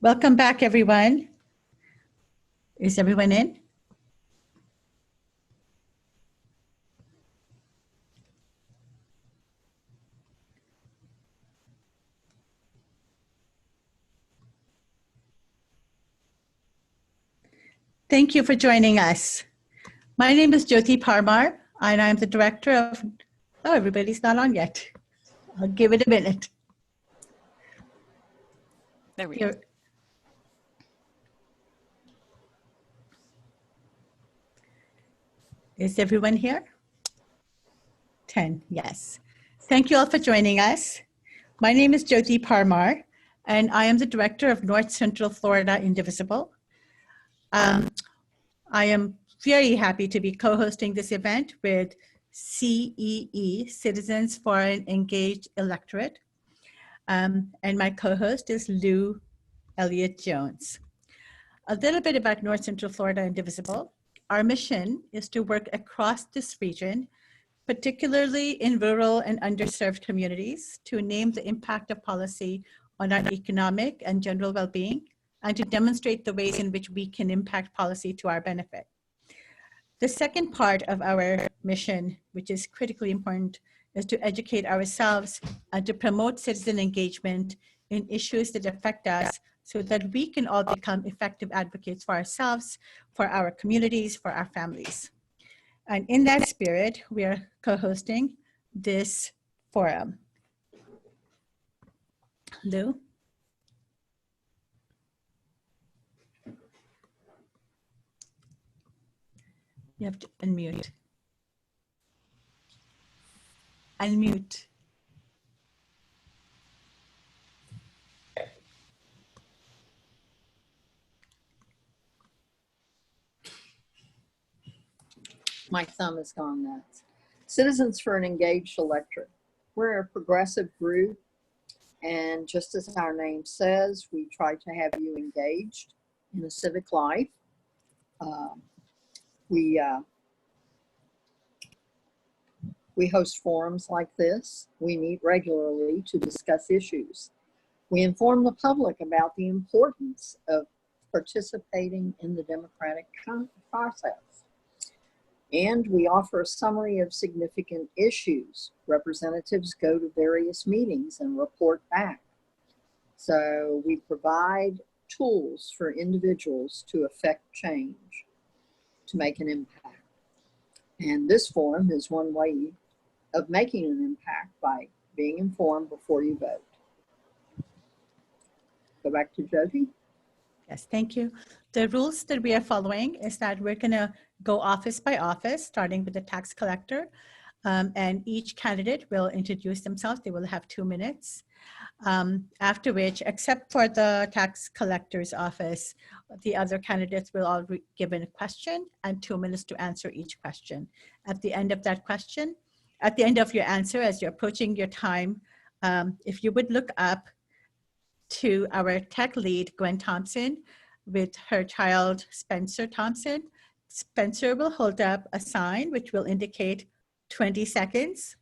Welcome back, everyone. Is everyone in? Thank you for joining us. My name is Jyoti Parmar, and I'm the director of, oh, everybody's not on yet. I'll give it a minute. There we go. Is everyone here? 10, yes. Thank you all for joining us. My name is Jyoti Parmar, and I am the director of North Central Florida Indivisible. I am very happy to be co-hosting this event with CEE, Citizens for an Engaged Electorate. And my co-host is Lou Elliott Jones. A little bit about North Central Florida Indivisible. Our mission is to work across this region, particularly in rural and underserved communities, to name the impact of policy on our economic and general well-being, and to demonstrate the ways in which we can impact policy to our benefit. The second part of our mission, which is critically important, is to educate ourselves and to promote citizen engagement in issues that affect us so that we can all become effective advocates for ourselves, for our communities, for our families. And in that spirit, we are co-hosting this forum. Lou? You have to unmute. Unmute. My thumb has gone nuts. Citizens for an Engaged Electorate. We're a progressive group, and just as our name says, we try to have you engaged in the civic life. We host forums like this. We meet regularly to discuss issues. We inform the public about the importance of participating in the democratic process. And we offer a summary of significant issues. Representatives go to various meetings and report back. So we provide tools for individuals to affect change, to make an impact. And this forum is one way of making an impact by being informed before you vote. Go back to Jyoti. Yes, thank you. The rules that we are following is that we're going to go office by office, starting with the tax collector, and each candidate will introduce themselves. They will have 2 minutes, after which, except for the tax collector's office, the other candidates will all be given a question and 2 minutes to answer each question. At the end of that question, at the end of your answer, as you're approaching your time, if you would look up to our tech lead, Gwen Thompson, with her child, Spencer Thompson. Spencer will hold up a sign which will indicate 20 seconds.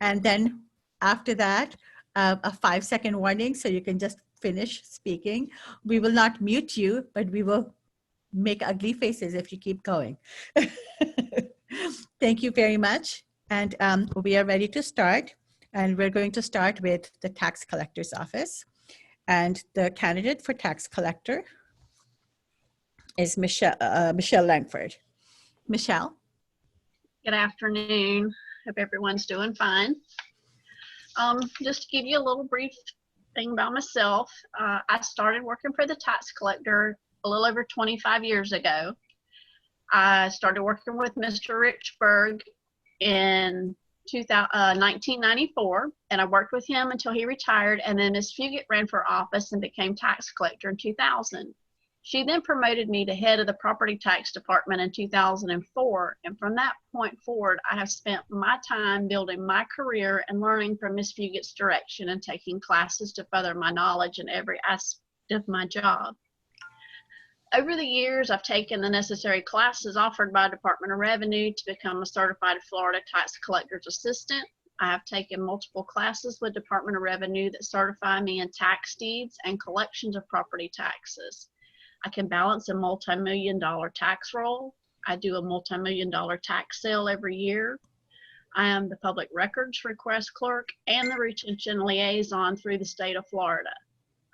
And then after that, a 5-second warning, so you can just finish speaking. We will not mute you, but we will make ugly faces if you keep going. Thank you very much. And we are ready to start. And we're going to start with the tax collector's office. And the candidate for tax collector is Michelle Langford. Michelle. Good afternoon. Hope everyone's doing fine. Just to give you a little brief thing about myself, I started working for the tax collector a little over 25 years ago. I started working with Mr. Richburg in 1994, and I worked with him until he retired, and then Ms. Fugit ran for office and became tax collector in 2000. She then promoted me to head of the property tax department in 2004, and from that point forward, I have spent my time building my career and learning from Ms. Fugit's direction and taking classes to further my knowledge in every aspect of my job. Over the years, I've taken the necessary classes offered by Department of Revenue to become a certified Florida tax collector's assistant. I have taken multiple classes with Department of Revenue that certify me in tax deeds and collections of property taxes. I can balance a multi-million-dollar tax roll. I do a multi-million-dollar tax sale every year. I am the public records request clerk and the retention liaison through the state of Florida.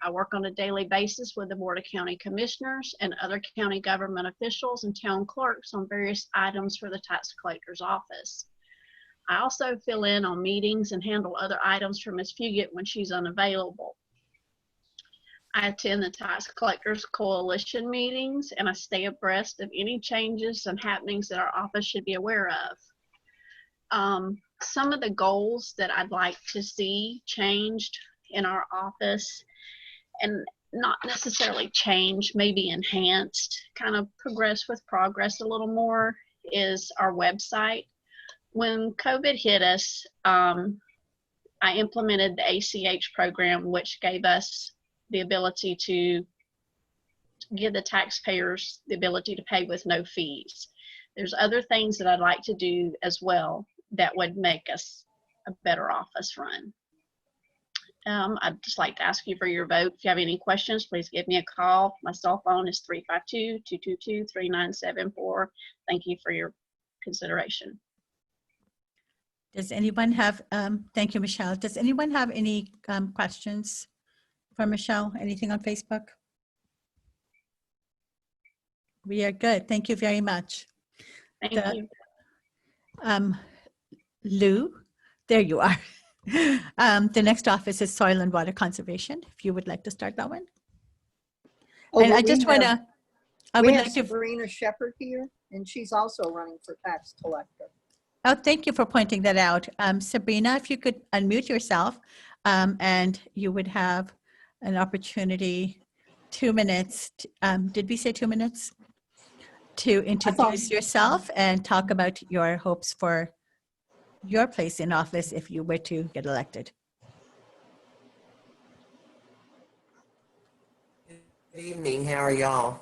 I work on a daily basis with the Board of County Commissioners and other county government officials and town clerks on various items for the tax collector's office. I also fill in on meetings and handle other items for Ms. Fugit when she's unavailable. I attend the Tax Collectors Coalition meetings, and I stay abreast of any changes and happenings that our office should be aware of. Some of the goals that I'd like to see changed in our office, and not necessarily change, maybe enhanced, kind of progress with progress a little more, is our website. When COVID hit us, I implemented the ACH program, which gave us the ability to give the taxpayers the ability to pay with no fees. There's other things that I'd like to do as well that would make us a better office run. I'd just like to ask you for your vote. If you have any questions, please give me a call. My cell phone is 352-222-3974. Thank you for your consideration. Does anyone have, thank you, Michelle. Does anyone have any questions for Michelle? Anything on Facebook? We are good. Thank you very much. Thank you. Lou, there you are. The next office is Soil and Water Conservation, if you would like to start that one. Oh, And but I just want to, I we would have like to, Sabrina Shepherd here, and she's also running for tax collector. oh, thank you for pointing that out. Sabrina, if you could unmute yourself, and you would have an opportunity, 2 minutes. Did we say 2 minutes? To introduce yourself and talk about your hopes for your place in office if you were to get elected. Good evening. How are y'all?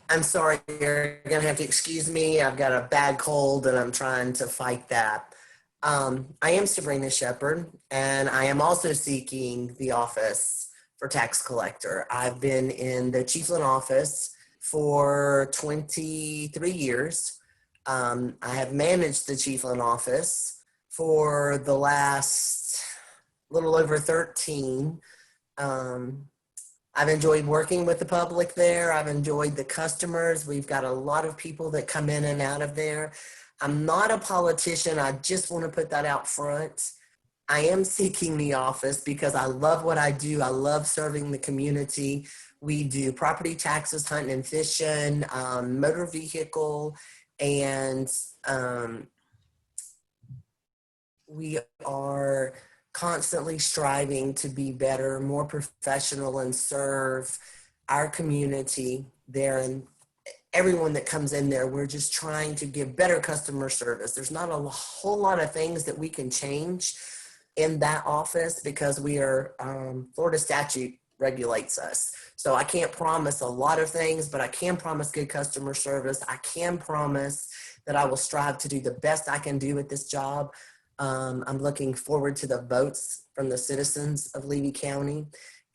I'm sorry, you're going to have to excuse me. I've got a bad cold and I'm trying to fight that. I am Sabrina Shepherd, and I am also seeking the office for tax collector. I've been in the Chiefland office for 23 years. I have managed the Chiefland office for the last little over 13. I've enjoyed working with the public there. I've enjoyed the customers. We've got a lot of people that come in and out of there. I'm not a politician. I just want to put that out front. I am seeking the office because I love what I do. I love serving the community. We do property taxes, hunting and fishing, motor vehicle, and we are constantly striving to be better, more professional, and serve our community there. And everyone that comes in there, we're just trying to give better customer service. There's not a whole lot of things that we can change in that office because we are, Florida statute regulates us. So I can't promise a lot of things, but I can promise good customer service. I can promise that I will strive to do the best I can do at this job. I'm looking forward to the votes from the citizens of Levy County.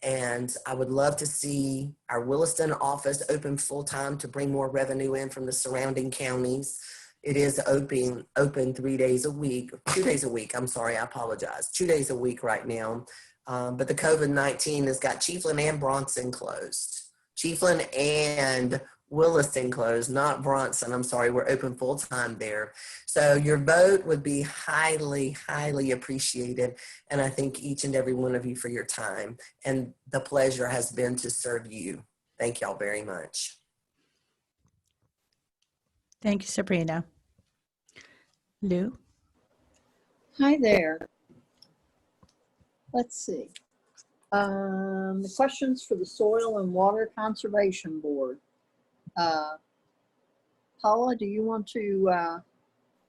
And I would love to see our Williston office open full-time to bring more revenue in from the surrounding counties. It is open 3 days a week, 2 days a week. I'm sorry, I apologize. 2 days a week right now. But the COVID-19 has got Chiefland and Bronson closed. Chiefland and Williston closed, not Bronson. I'm sorry, we're open full-time there. So your vote would be highly, highly appreciated. And I thank each and every one of you for your time. And the pleasure has been to serve you. Thank y'all very much. Thank you, Sabrina. Lou? Hi there. Let's see. The questions for the Soil and Water Conservation Board. Paula, do you want to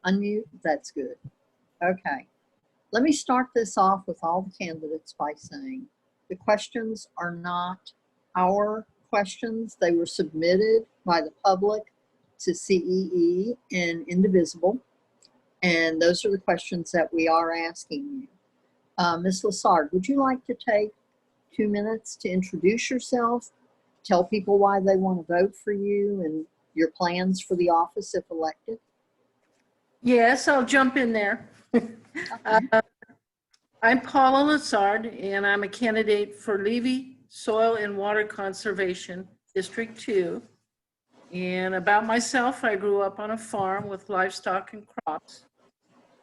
unmute? That's good. Okay. Let me start this off with all the candidates by saying the questions are not our questions. They were submitted by the public to CEE and Indivisible. And those are the questions that we are asking you. Ms. Lassard, would you like to take 2 minutes to introduce yourself, tell people why they want to vote for you and your plans for the office if elected? Yes, I'll jump in there. I'm Paula Lassard, and I'm a candidate for Levy Soil and Water Conservation, District 2. And about myself, I grew up on a farm with livestock and crops.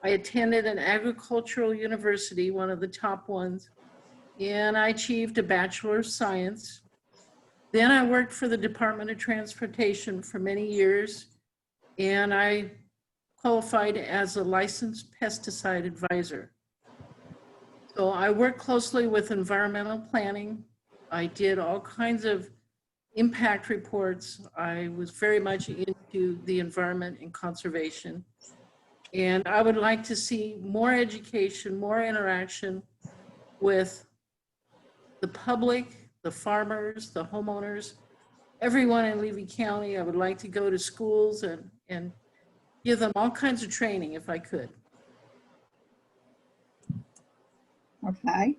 I attended an agricultural university, one of the top ones, and I achieved a Bachelor of Science. Then I worked for the Department of Transportation for many years, and I qualified as a licensed pesticide advisor. So I worked closely with environmental planning. I did all kinds of impact reports. I was very much into the environment and conservation. And I would like to see more education, more interaction with the public, the farmers, the homeowners, everyone in Levy County. I would like to go to schools and give them all kinds of training if I could. Okay.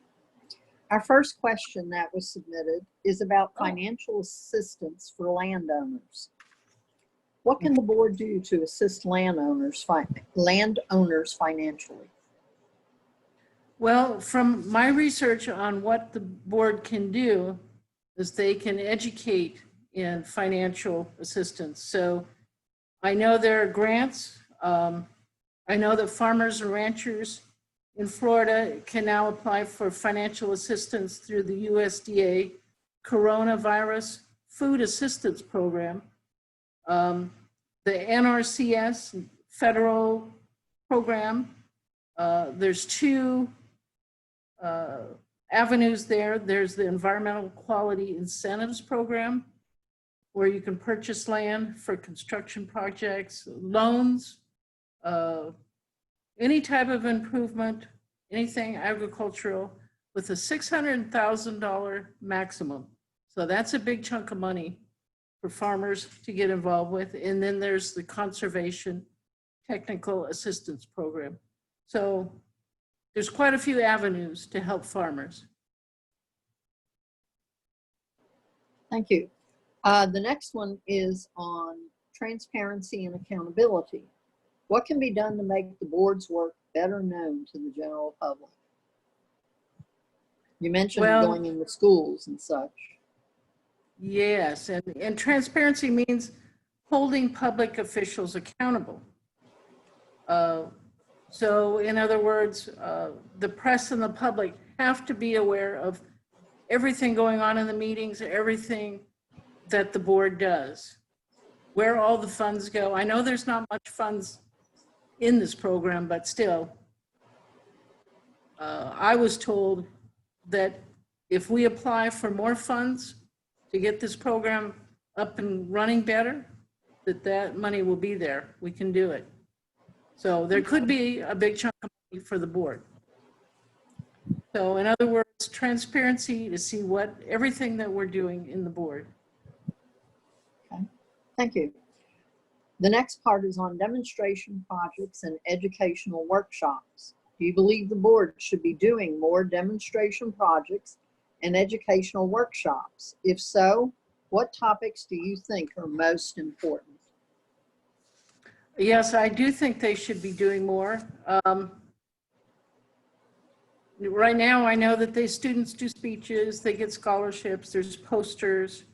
Our first question that was submitted is about financial assistance for landowners. What can the board do to assist landowners financially? Well, from my research on what the board can do is they can educate in financial assistance. So I know there are grants. I know that farmers and ranchers in Florida can now apply for financial assistance through the USDA Coronavirus Food Assistance Program. The NRCS federal program, there's two avenues there. There's the Environmental Quality Incentives Program, where you can purchase land for construction projects, loans, any type of improvement, anything agricultural, with a $600,000 maximum. So that's a big chunk of money for farmers to get involved with. And then there's the Conservation Technical Assistance Program. So there's quite a few avenues to help farmers. Thank you. The next one is on transparency and accountability. What can be done to make the board's work better known to the general public? You mentioned going into schools and such. Yes, and transparency means holding public officials accountable. So in other words, the press and the public have to be aware of everything going on in the meetings, everything that the board does, where all the funds go. I know there's not much funds in this program, but still, I was told that if we apply for more funds to get this program up and running better, that money will be there. We can do it. So there could be a big chunk of money for the board. So in other words, transparency to see everything that we're doing in the board. Okay, thank you. The next part is on demonstration projects and educational workshops. Do you believe the board should be doing more demonstration projects and educational workshops? If so, what topics do you think are most important? Yes, I do think they should be doing more. Right now, I know that students do speeches, they get scholarships, there's posters,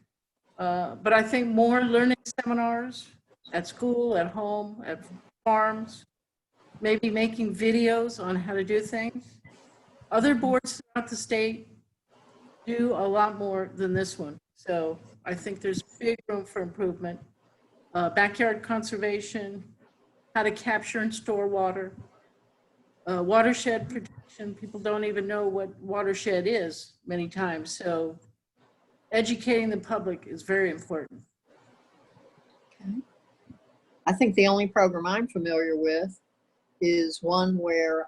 but I think more learning seminars at school, at home, at farms, maybe making videos on how to do things. Other boards throughout the state do a lot more than this one. So I think there's big room for improvement. Backyard conservation, how to capture and store water, watershed protection. People don't even know what watershed is many times. So educating the public is very important. Okay. I think the only program I'm familiar with is one where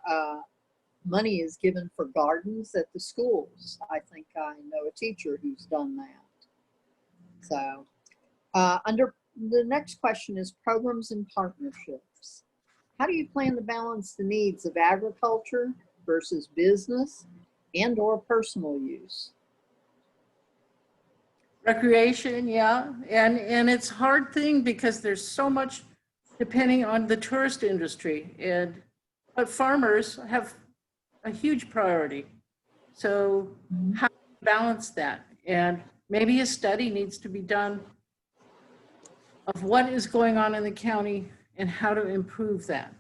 money is given for gardens at the schools. I think I know a teacher who's done that. So under the next question is programs and partnerships. How do you plan to balance the needs of agriculture versus business and/or personal use? Recreation, yeah, and it's a hard thing because there's so much depending on the tourist industry, but farmers have a huge priority. So how do you balance that? And maybe a study needs to be done of what is going on in the county and how to improve that.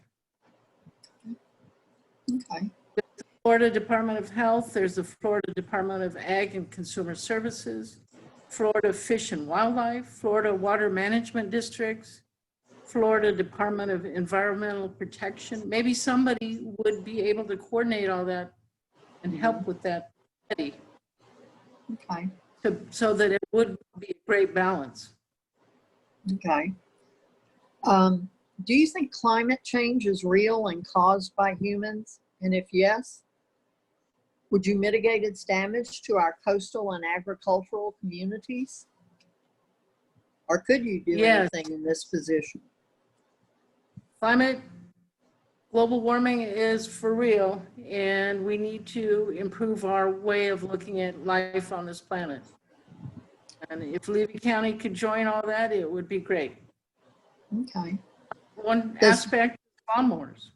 Okay. Florida Department of Health, there's the Florida Department of Ag and Consumer Services, Florida Fish and Wildlife, Florida Water Management Districts, Florida Department of Environmental Protection. Maybe somebody would be able to coordinate all that and help with that study, Okay. so that it would be a great balance. Okay. Do you think climate change is real and caused by humans? And if yes, would you mitigate its damage to our coastal and agricultural communities? Or could you do Yes. anything in this position? Global warming is for real, and we need to improve our way of looking at life on this planet. And if Levy County could join all that, it would be great. Okay. One Does- aspect is lawnmowers.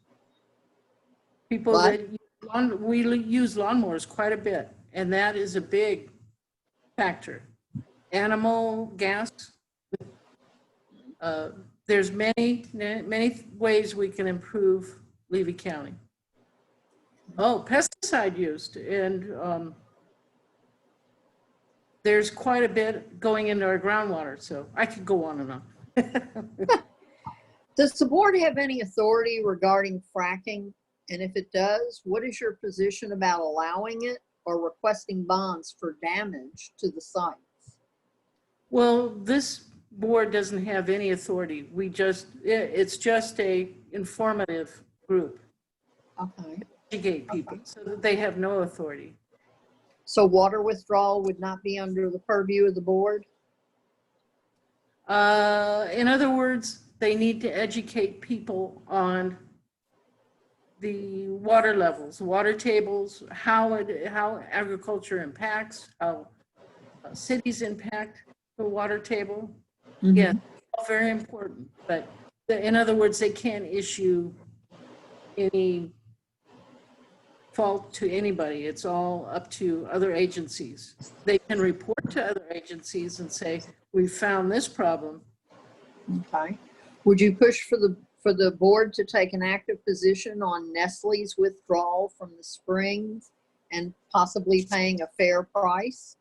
People What? that we use lawnmowers quite a bit, and that is a big factor. Animal gas. There's many ways we can improve Levy County. Oh, pesticide use, and there's quite a bit going into our groundwater, so I could go on and on. Does the board have any authority regarding fracking? And if it does, what is your position about allowing it or requesting bonds for damage to the sites? Well, this board doesn't have any authority. It's just a informative group, Okay. educate people, so that they have no authority. So water withdrawal would not be under the purview of the board? In other words, they need to educate people on the water levels, water tables, how agriculture impacts, how cities impact the water table. Yeah, all very important. But in other words, they can't issue any fault to anybody. It's all up to other agencies. They can report to other agencies and say, we found this problem. Okay. Would you push for the board to take an active position on Nestle's withdrawal from the springs and possibly paying a fair price?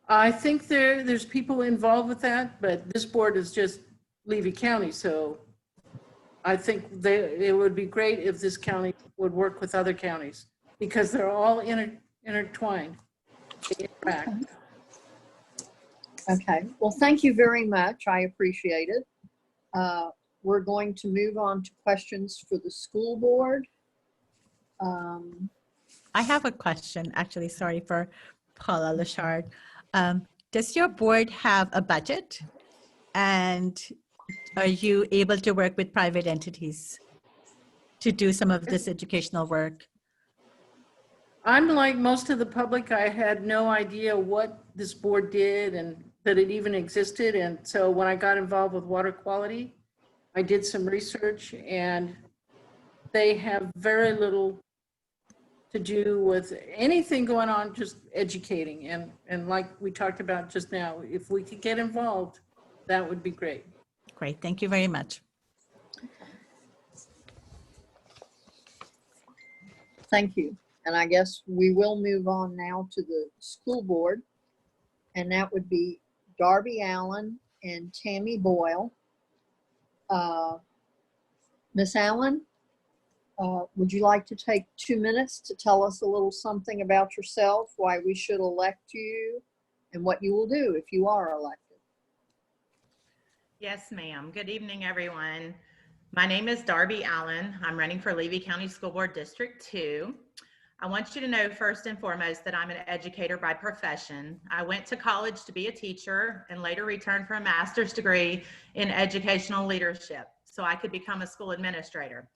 I think there's people involved with that, but this board is just Levy County, so I think it would be great if this county would work with other counties because they're all intertwined. They interact. Okay. Well, thank you very much. I appreciate it. We're going to move on to questions for the school board. I have a question, actually, sorry, for Paula Lachard. Does your board have a budget? And are you able to work with private entities to do some of this educational work? I'm like most of the public, I had no idea what this board did and that it even existed. And so when I got involved with water quality, I did some research and they have very little to do with anything going on, just educating. And like we talked about just now, if we could get involved, that would be great. Great, thank you very much. Thank you. And I guess we will move on now to the school board. And that would be Darby Allen and Tammy Boyle. Miss Allen, would you like to take 2 minutes to tell us a little something about yourself, why we should elect you, and what you will do if you are elected? Yes, ma'am. Good evening, everyone. My name is Darby Allen. I'm running for Levy County School Board District 2. I want you to know first and foremost that I'm an educator by profession. I went to college to be a teacher and later returned for a master's degree in educational leadership. so I could become a school administrator.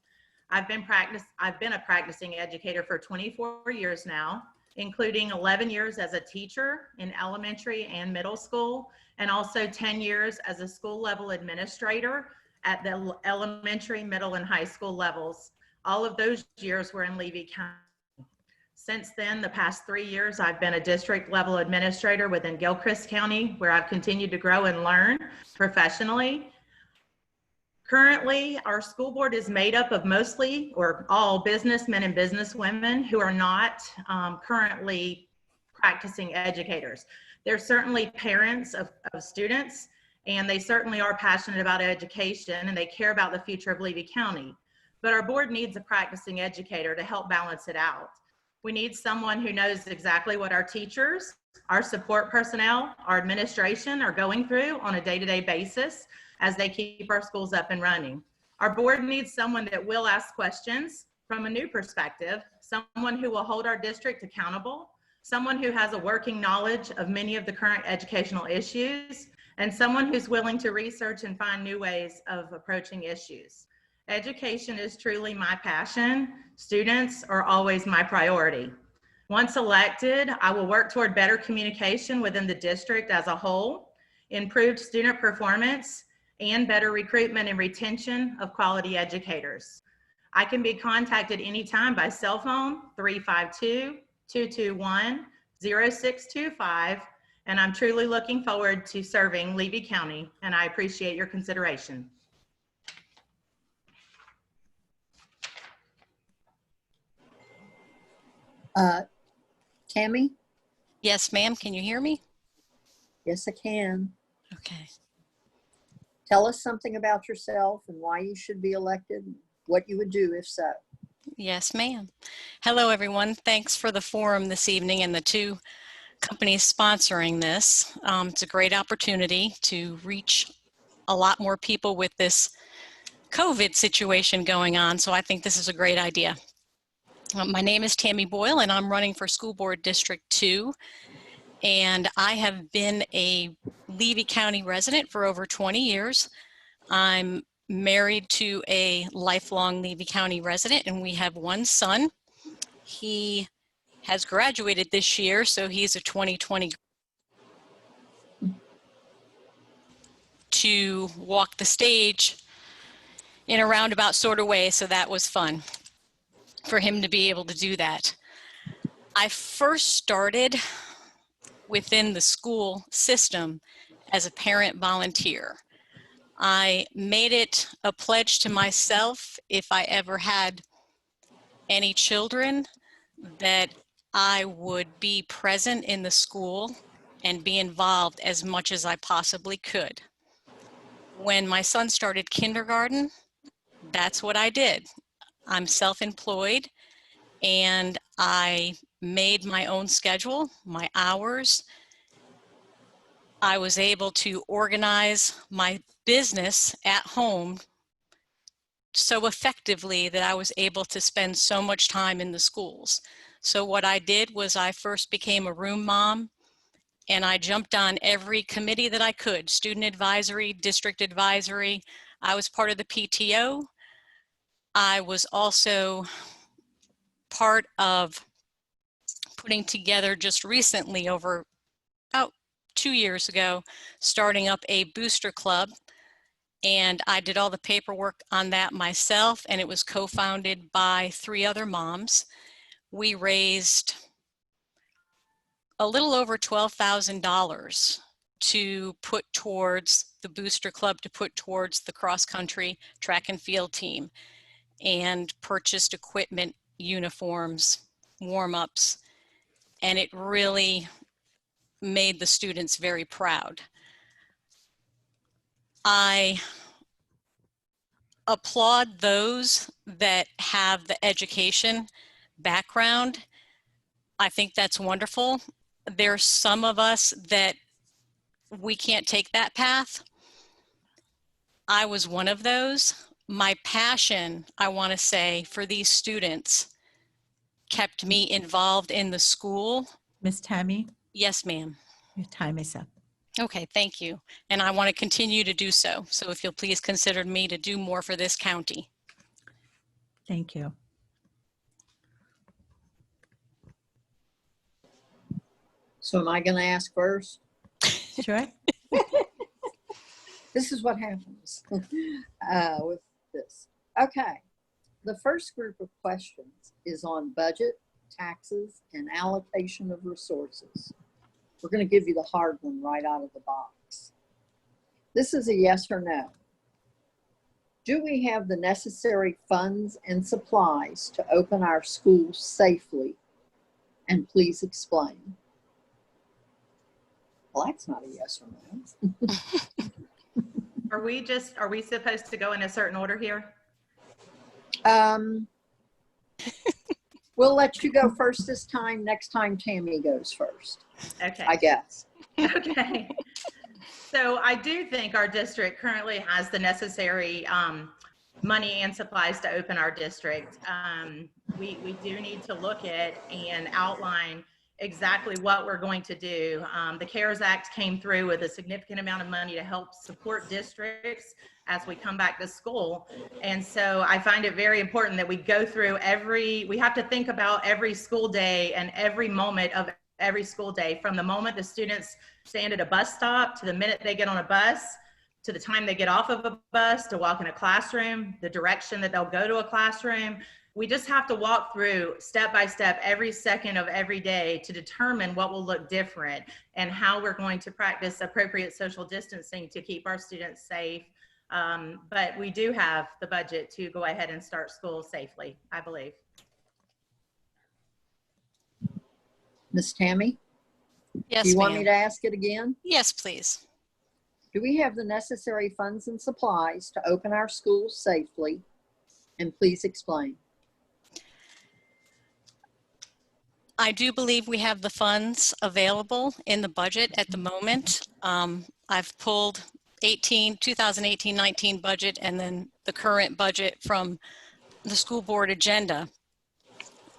I've been a practicing educator for 24 years now, including 11 years as a teacher in elementary and middle school, and also 10 years as a school level administrator at the elementary, middle, and high school levels. All of those years were in Levy County. Since then, the past 3 years, I've been a district level administrator within Gilchrist County, where I've continued to grow and learn professionally. Currently, our school board is made up of mostly or all businessmen and businesswomen who are not currently practicing educators. They're certainly parents of students, and they certainly are passionate about education, and they care about the future of Levy County. But our board needs a practicing educator to help balance it out. We need someone who knows exactly what our teachers, our support personnel, our administration are going through on a day-to-day basis as they keep our schools up and running. Our board needs someone that will ask questions from a new perspective, someone who will hold our district accountable, someone who has a working knowledge of many of the current educational issues, and someone who's willing to research and find new ways of approaching issues. Education is truly my passion. Students are always my priority. Once elected, I will work toward better communication within the district as a whole, improved student performance, and better recruitment and retention of quality educators. I can be contacted anytime by cell phone, 352-221-0625, and I'm truly looking forward to serving Levy County, and I appreciate your consideration. Tammy? Yes, ma'am. Can you hear me? Yes, I can. Okay. Tell us something about yourself and why you should be elected, what you would do if so. Yes, ma'am. Hello, everyone. Thanks for the forum this evening and the two companies sponsoring this. It's a great opportunity to reach a lot more people with this COVID situation going on, so I think this is a great idea. My name is Tammy Boyle, and I'm running for School Board District 2, and I have been a Levy County resident for over 20 years. I'm married to a lifelong Levy County resident, and we have one son. He has graduated this year, so he's a 2020 to walk the stage in a roundabout sort of way, so that was fun for him to be able to do that. I first started within the school system as a parent volunteer. I made it a pledge to myself, if I ever had any children, that I would be present in the school and be involved as much as I possibly could. When my son started kindergarten, that's what I did. I'm self-employed, and I made my own schedule, my hours. I was able to organize my business at home so effectively that I was able to spend so much time in the schools. So what I did was I first became a room mom, and I jumped on every committee that I could, student advisory, district advisory. I was part of the PTO. I was also part of putting together just recently, over about 2 years ago, starting up a booster club. And I did all the paperwork on that myself, and it was co-founded by 3 other moms. We raised a little over $12,000 to put towards the booster club, to put towards the cross-country track and field team, and purchased equipment, uniforms, warm-ups, and it really made the students very proud. I applaud those that have the education background. I think that's wonderful. There's some of us that we can't take that path. I was one of those. My passion, I want to say, for these students kept me involved in the school. Miss Tammy, Yes, ma'am. your time is up. Okay, thank you. And I want to continue to do so. So if you'll please consider me to do more for this county. Thank you. So am I going to ask first? Sure. This is what happens with this. Okay. The first group of questions is on budget, taxes, and allocation of resources. We're going to give you the hard one right out of the box. This is a yes or no. Do we have the necessary funds and supplies to open our schools safely? And please explain. Well, that's not a yes or no. Are we supposed to go in a certain order here? We'll let you go first this time. Next time, Tammy goes first, Okay. I guess. Okay. So I do think our district currently has the necessary money and supplies to open our district. We do need to look at and outline exactly what we're going to do. The CARES Act came through with a significant amount of money to help support districts as we come back to school. And so I find it very important that we go through we have to think about every school day and every moment of every school day, from the moment the students stand at a bus stop to the minute they get on a bus, to the time they get off of a bus to walk in a classroom, the direction that they'll go to a classroom. We just have to walk through step by step every second of every day to determine what will look different and how we're going to practice appropriate social distancing to keep our students safe. But we do have the budget to go ahead and start school safely, I believe. Miss Tammy, Yes, do you want me ma'am. to ask it again? Yes, please. Do we have the necessary funds and supplies to open our schools safely? And please explain. I do believe we have the funds available in the budget at the moment. I've pulled 2018-19 budget and then the current budget from the school board agenda.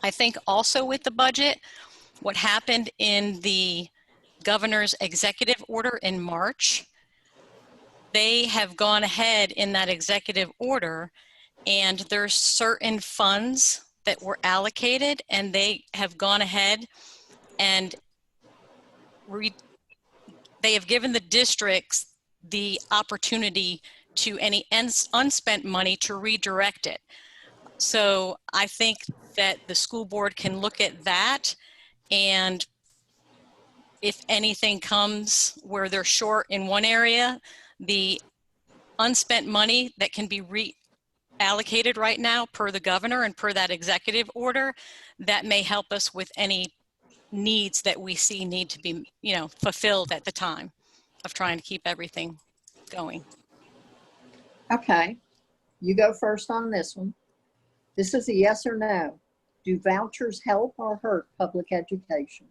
I think also with the budget, what happened in the governor's executive order in March, they have gone ahead in that executive order, and there's certain funds that were allocated, and they have gone ahead and they have given the districts the opportunity to any unspent money to redirect it. So I think that the school board can look at that, and if anything comes where they're short in one area, the unspent money that can be reallocated right now per the governor and per that executive order, that may help us with any needs that we see need to be, fulfilled at the time of trying to keep everything going. Okay, you go first on this one. This is a yes or no. Do vouchers help or hurt public education?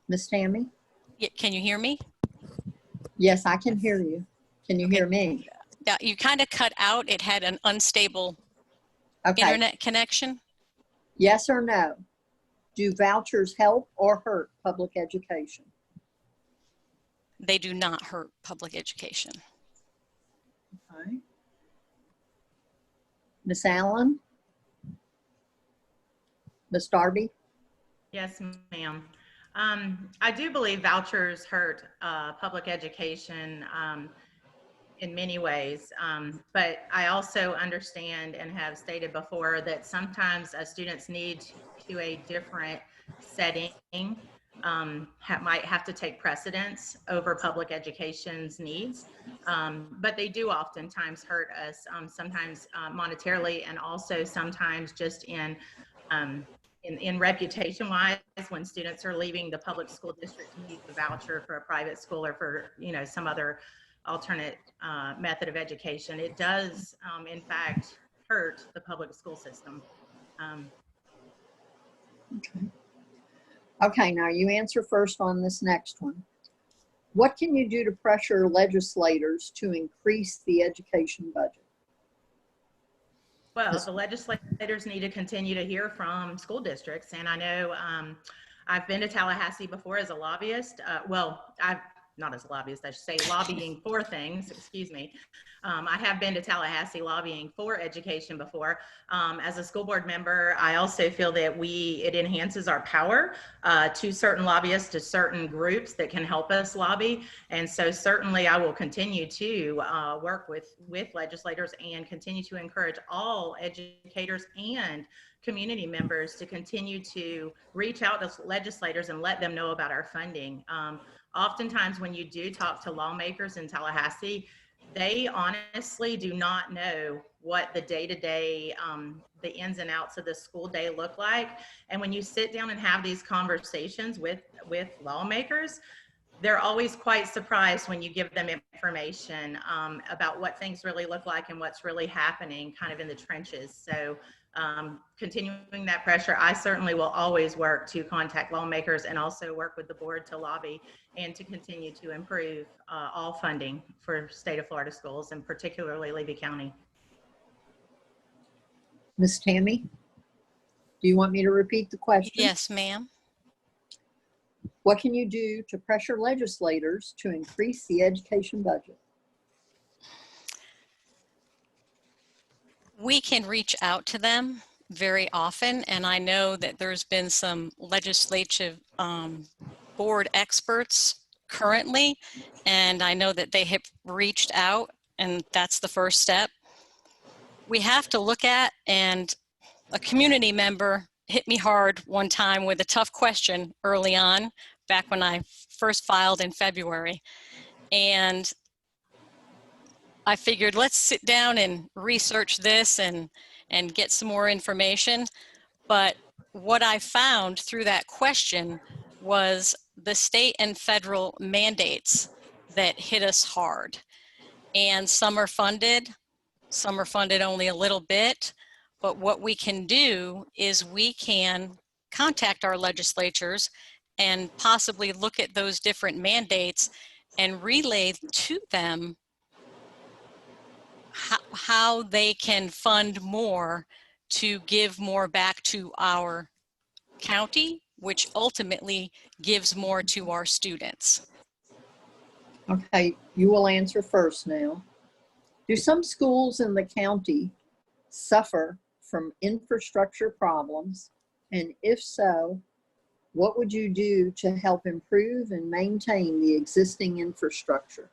Miss Tammy? Can you hear me? Yes, I can hear you. Can you hear me? Yeah, you kind of cut out. It had an unstable internet connection. Yes or no? Do vouchers help or hurt public education? They do not hurt public education. Okay. Miss Allen? Miss Darby? Yes, ma'am. I do believe vouchers hurt public education in many ways, but I also understand and have stated before that sometimes students need to a different setting, might have to take precedence over public education's needs, but they do oftentimes hurt us, sometimes monetarily, and also sometimes just in reputation wise, when students are leaving the public school district to use the voucher for a private school or for some other alternate method of education, it does in fact hurt the public school system. Okay, now you answer first on this next one. What can you do to pressure legislators to increase the education budget? Well, the legislators need to continue to hear from school districts, and I know I've been to Tallahassee before as a lobbyist. Not as a lobbyist, I should say, lobbying for things, excuse me. I have been to Tallahassee lobbying for education before. As a school board member, I also feel that it enhances our power to certain lobbyists, to certain groups that can help us lobby. And so certainly I will continue to work with legislators and continue to encourage all educators and community members to continue to reach out to legislators and let them know about our funding. Oftentimes when you do talk to lawmakers in Tallahassee, they honestly do not know what the day-to-day, the ins and outs of the school day look like. And when you sit down and have these conversations with lawmakers, they're always quite surprised when you give them information about what things really look like and what's really happening kind of in the trenches. So continuing that pressure, I certainly will always work to contact lawmakers and also work with the board to lobby and to continue to improve all funding for state of Florida schools, and particularly Levy County. Ms. Tammy, do you want me to repeat the question? Yes, ma'am. What can you do to pressure legislators to increase the education budget? We can reach out to them very often, and I know that there's been some legislative board experts currently, and I know that they have reached out, and that's the first step. We have to look at, and a community member hit me hard one time with a tough question early on, back when I first filed in February. And I figured, let's sit down and research this and get some more information. But what I found through that question was the state and federal mandates that hit us hard. And some are funded only a little bit. But what we can do is we can contact our legislatures and possibly look at those different mandates and relay to them how they can fund more to give more back to our county, which ultimately gives more to our students. Okay, you will answer first now. Do some schools in the county suffer from infrastructure problems? And if so, what would you do to help improve and maintain the existing infrastructure?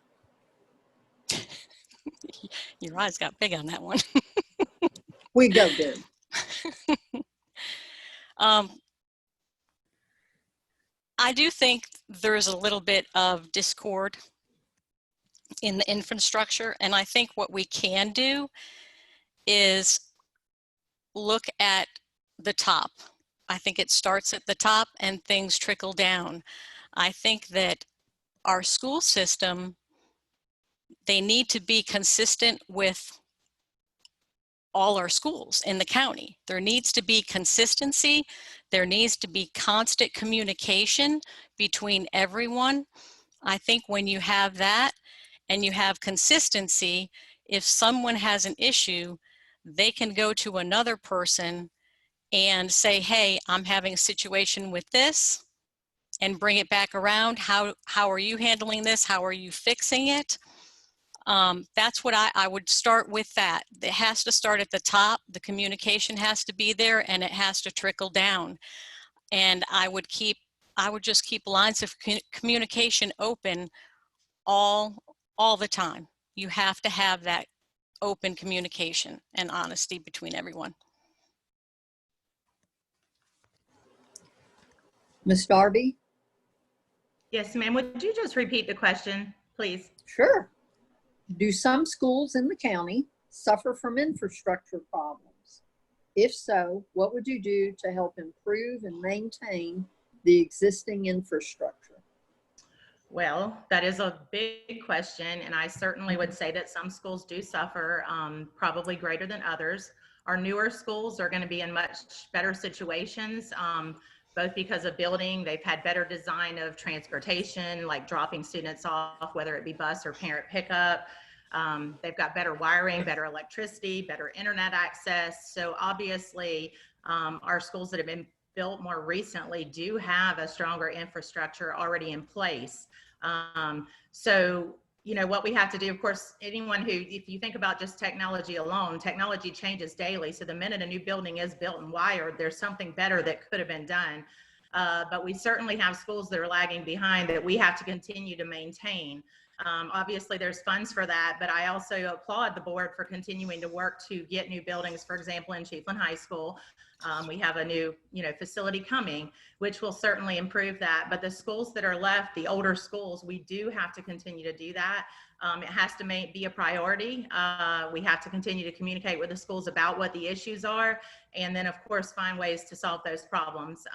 Your eyes got big on that one. We go good. I do think there's a little bit of discord in the infrastructure, and I think what we can do is look at the top. I think it starts at the top and things trickle down. I think that our school system, they need to be consistent with all our schools in the county. There needs to be consistency. There needs to be constant communication between everyone. I think when you have that and you have consistency, if someone has an issue, they can go to another person and say, hey, I'm having a situation with this, and bring it back around. How are you handling this? How are you fixing it? That's what I would start with. That it has to start at the top. The communication has to be there, and it has to trickle down. And I would just keep lines of communication open all the time. You have to have that open communication and honesty between everyone. Ms. Darby? Yes, ma'am. Would you just repeat the question, please? Sure. Do some schools in the county suffer from infrastructure problems? If so, what would you do to help improve and maintain the existing infrastructure? Well, that is a big question, and I certainly would say that some schools do suffer, probably greater than others. Our newer schools are going to be in much better situations, both because of building. They've had better design of transportation, like dropping students off, whether it be bus or parent pickup. They've got better wiring, better electricity, better internet access. So obviously, our schools that have been built more recently do have a stronger infrastructure already in place. So, you know, what we have to do, of course, anyone who, if you think about just technology alone, technology changes daily. So the minute a new building is built and wired, there's something better that could have been done. But we certainly have schools that are lagging behind that we have to continue to maintain. Obviously, there's funds for that, but I also applaud the board for continuing to work to get new buildings. For example, in Chiefland High School, we have a new, facility coming, which will certainly improve that. But the schools that are left, the older schools, we do have to continue to do that. It has to be a priority. We have to continue to communicate with the schools about what the issues are, and then, of course, find ways to solve those problems.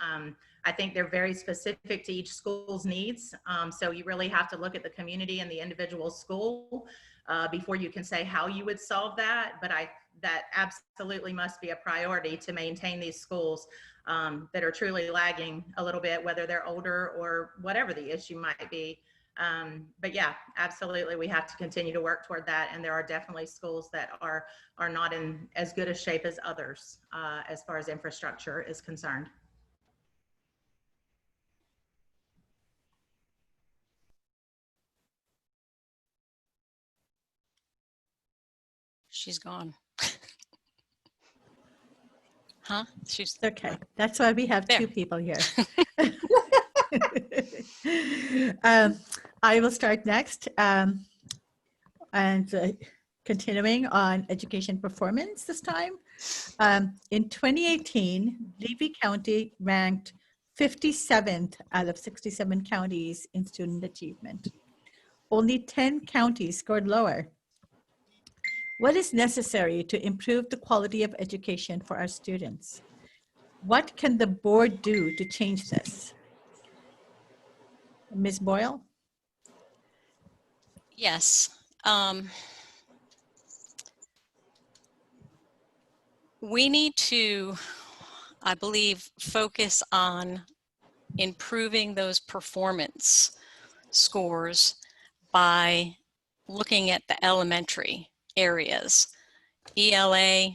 I think they're very specific to each school's needs. So you really have to look at the community and the individual school before you can say how you would solve that. But that absolutely must be a priority to maintain these schools that are truly lagging a little bit, whether they're older or whatever the issue might be. But yeah, absolutely, we have to continue to work toward that. And there are definitely schools that are not in as good a shape as others as far as infrastructure is concerned. She's gone. Huh? She's Okay, that's why we have There. two people here. I will start next. And continuing on education performance this time. In 2018, Levy County ranked 57th out of 67 counties in student achievement. Only 10 counties scored lower. What is necessary to improve the quality of education for our students? What can the board do to change this? Ms. Boyle? Yes. We need to, I believe, focus on improving those performance scores by looking at the elementary areas. ELA,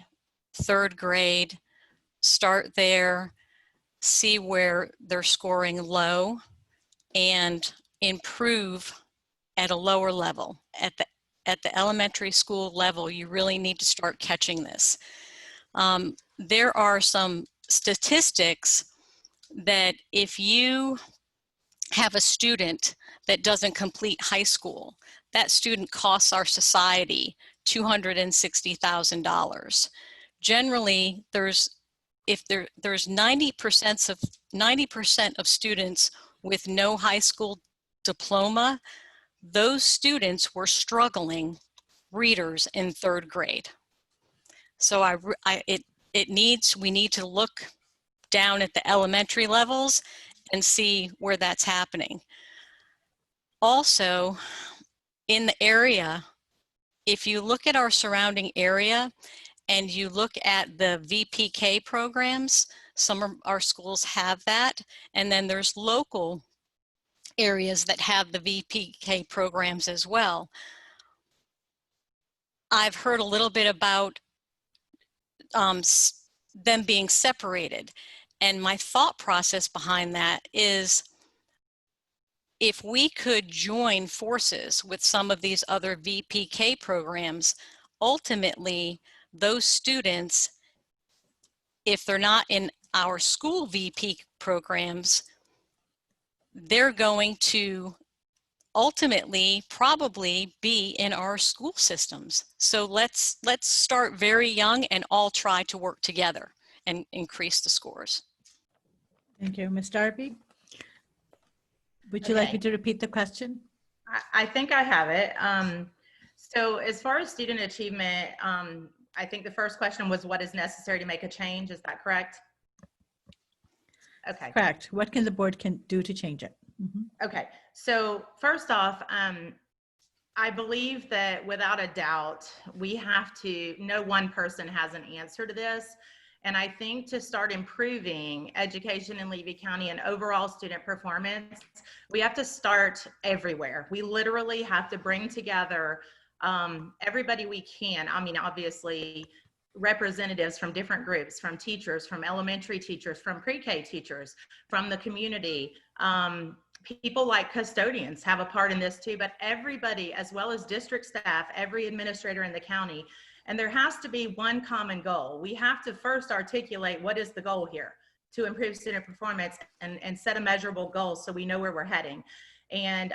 third grade, start there, see where they're scoring low, and improve at a lower level. At the elementary school level, you really need to start catching this. There are some statistics that if you have a student that doesn't complete high school, that student costs our society $260,000. Generally, there's 90% of students with no high school diploma, those students were struggling readers in third grade. So we need to look down at the elementary levels and see where that's happening. Also, in the area, if you look at our surrounding area and you look at the VPK programs, some of our schools have that, and then there's local areas that have the VPK programs as well. I've heard a little bit about them being separated. And my thought process behind that is if we could join forces with some of these other VPK programs, ultimately those students, if they're not in our school VP programs, they're going to ultimately probably be in our school systems. So let's start very young and all try to work together and increase the scores. Thank you. Ms. Darby? Would you like Okay. me to repeat the question? I think I have it. So as far as student achievement, I think the first question was what is necessary to make a change. Is that correct? Okay. Correct. What can the board do to change it? Mhm. Okay. So first off, I believe that without a doubt, no one person has an answer to this. And I think to start improving education in Levy County and overall student performance, we have to start everywhere. We literally have to bring together everybody we can. I mean, obviously, representatives from different groups, from teachers, from elementary teachers, from pre-K teachers, from the community. People like custodians have a part in this too, but everybody, as well as district staff, every administrator in the county. And there has to be one common goal. We have to first articulate what is the goal here to improve student performance and set a measurable goal so we know where we're heading. And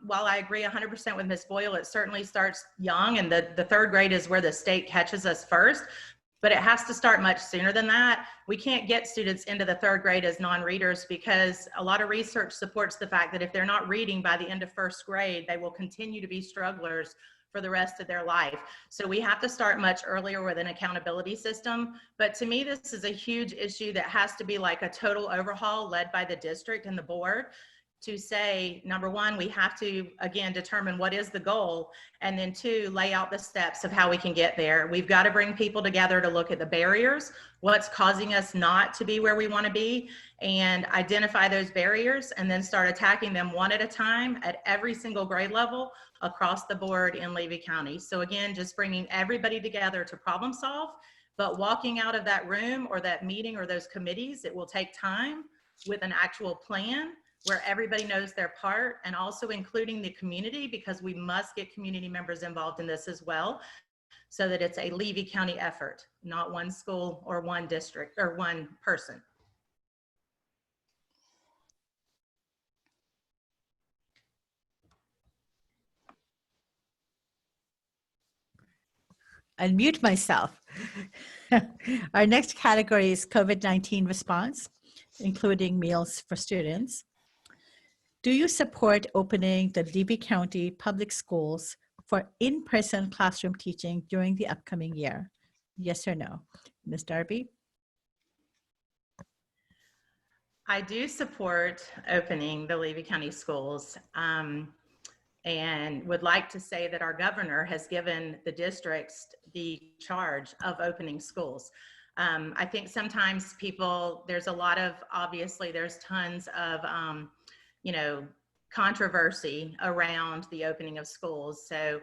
while I agree 100% with Ms. Boyle, it certainly starts young, and the third grade is where the state catches us first, but it has to start much sooner than that. We can't get students into the third grade as non-readers because a lot of research supports the fact that if they're not reading by the end of first grade, they will continue to be strugglers for the rest of their life. So we have to start much earlier with an accountability system. But to me, this is a huge issue that has to be like a total overhaul led by the district and the board to say, number one, we have to, again, determine what is the goal, and then two, lay out the steps of how we can get there. We've got to bring people together to look at the barriers, what's causing us not to be where we want to be, and identify those barriers, and then start attacking them one at a time at every single grade level across the board in Levy County. So again, just bringing everybody together to problem solve, but walking out of that room or that meeting or those committees, it will take time with an actual plan where everybody knows their part, and also including the community, because we must get community members involved in this as well, so that it's a Levy County effort, not one school or one district or one person. Unmute myself. Our next category is COVID-19 response, including meals for students. Do you support opening the Levy County Public Schools for in-person classroom teaching during the upcoming year? Yes or no? Ms. Darby? I do support opening the Levy County schools, and would like to say that our governor has given the districts the charge of opening schools. I think sometimes people, there's a lot of, obviously there's tons of, you know, controversy around the opening of schools. So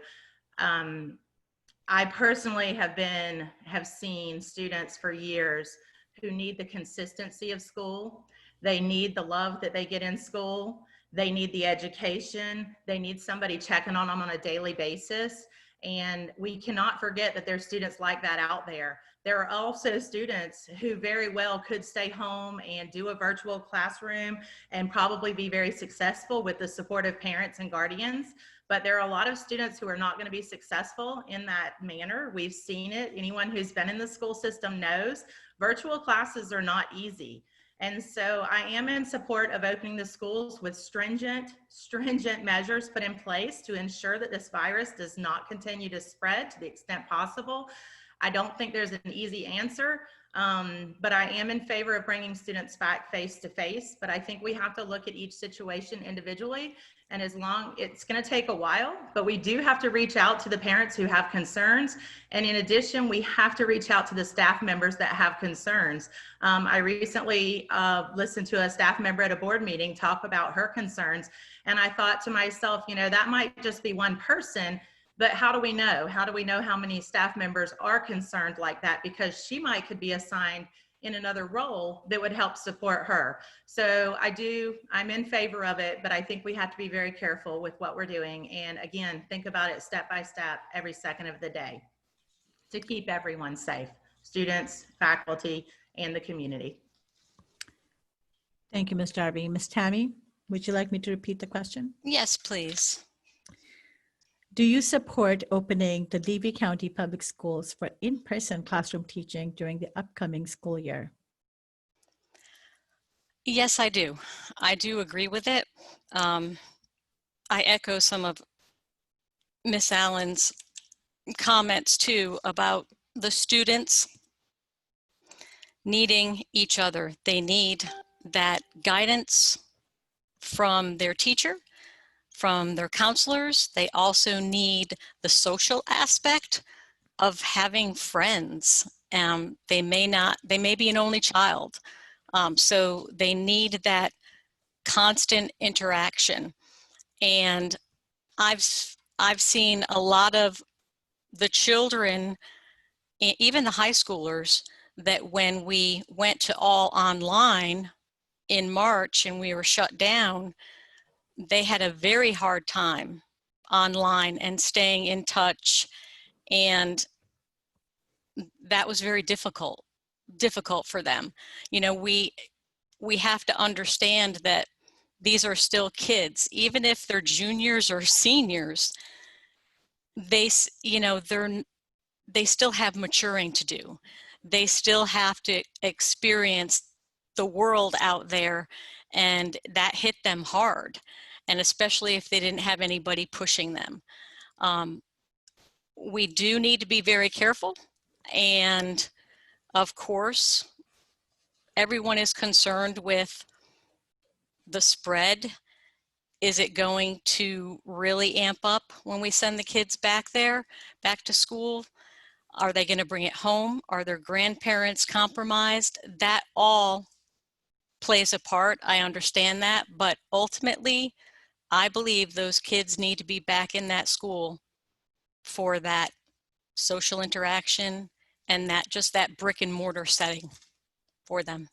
I personally have seen students for years who need the consistency of school. They need the love that they get in school. They need the education. They need somebody checking on them on a daily basis. And we cannot forget that there's students like that out there. There are also students who very well could stay home and do a virtual classroom and probably be very successful with the support of parents and guardians. But there are a lot of students who are not going to be successful in that manner. We've seen it. Anyone who's been in the school system knows virtual classes are not easy. And so I am in support of opening the schools with stringent measures put in place to ensure that this virus does not continue to spread to the extent possible. I don't think there's an easy answer, but I am in favor of bringing students back face to face. But I think we have to look at each situation individually. And it's going to take a while, but we do have to reach out to the parents who have concerns. And in addition, we have to reach out to the staff members that have concerns. I recently listened to a staff member at a board meeting talk about her concerns. And I thought to myself, you know, that might just be one person, but how do we know? How do we know how many staff members are concerned like that? Because she could be assigned in another role that would help support her. So I'm in favor of it, but I think we have to be very careful with what we're doing. And again, think about it step by step, every second of the day, to keep everyone safe, students, faculty, and the community. Thank you, Ms. Darby. Ms. Tammy, would you like me to repeat the question? Yes, please. Do you support opening the Levy County Public Schools for in-person classroom teaching during the upcoming school year? Yes, I do. I do agree with it. I echo some of Miss Allen's comments too about the students needing each other. They need that guidance from their teacher, from their counselors. They also need the social aspect of having friends. They may be an only child. So they need that constant interaction. And I've seen a lot of the children even the high schoolers, that when we went to all online in March and we were shut down, they had a very hard time online and staying in touch, and that was very difficult for them. You know, we have to understand that these are still kids. Even if they're juniors or seniors, they still have maturing to do. They still have to experience the world out there, and that hit them hard. And especially if they didn't have anybody pushing them. We do need to be very careful. And of course, everyone is concerned with the spread. Is it going to really amp up when we send the kids back there, back to school? Are they going to bring it home? Are their grandparents compromised? That all plays a part. I understand that. But ultimately, I believe those kids need to be back in that school for that social interaction and that brick and mortar setting for them.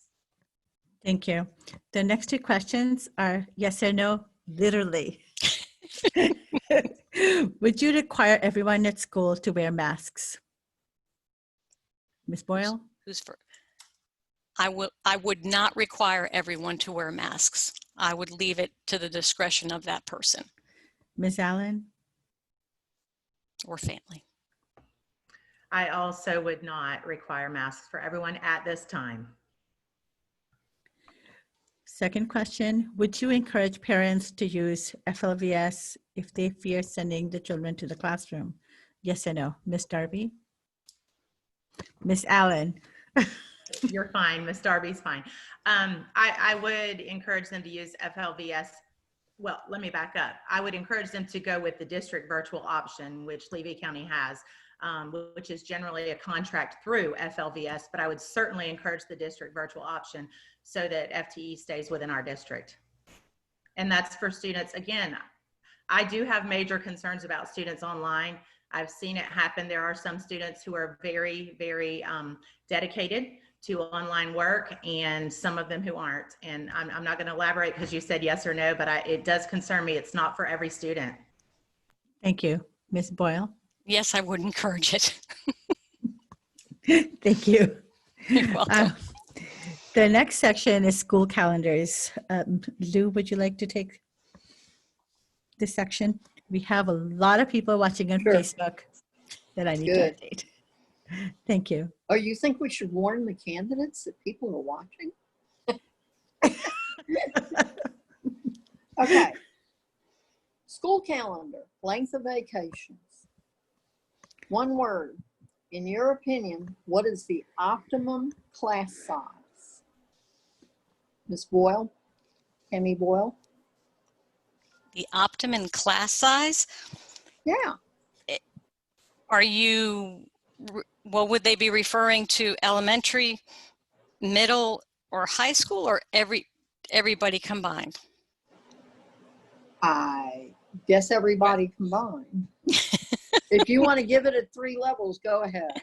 Thank you. The next two questions are yes or no, literally. Would you require everyone at school to wear masks? Ms. Boyle? Who's for? I would not require everyone to wear masks. I would leave it to the discretion of that person Ms. Allen? or family. I also would not require masks for everyone at this time. Second question, would you encourage parents to use FLVS if they fear sending the children to the classroom? Yes or no? Ms. Darby? Ms. Allen? You're fine. Miss Darby's fine. I would encourage them to use FLVS. Well, let me back up. I would encourage them to go with the district virtual option, which Levy County has, which is generally a contract through FLVS, but I would certainly encourage the district virtual option so that FTE stays within our district. And that's for students. Again, I do have major concerns about students online. I've seen it happen. There are some students who are very, very dedicated to online work, and some of them who aren't. And I'm not going to elaborate because you said yes or no, but it does concern me. It's not for every student. Thank you. Ms. Boyle? Yes, I would encourage it. Thank you. You're welcome. The next section is school calendars. Lou, would you like to take this section? We have a lot of people watching on Sure. Facebook that I need Good. to update. Thank you. Oh, you think we should warn the candidates that people are watching? Okay. School calendar, length of vacations. One word. In your opinion, what is the optimum class size? Ms. Boyle? Tammy Boyle? The optimum class size? Yeah. Are you, well, would they be referring to elementary, middle, or high school, or everybody combined? I guess everybody combined. If you want to give it at 3 levels, go ahead.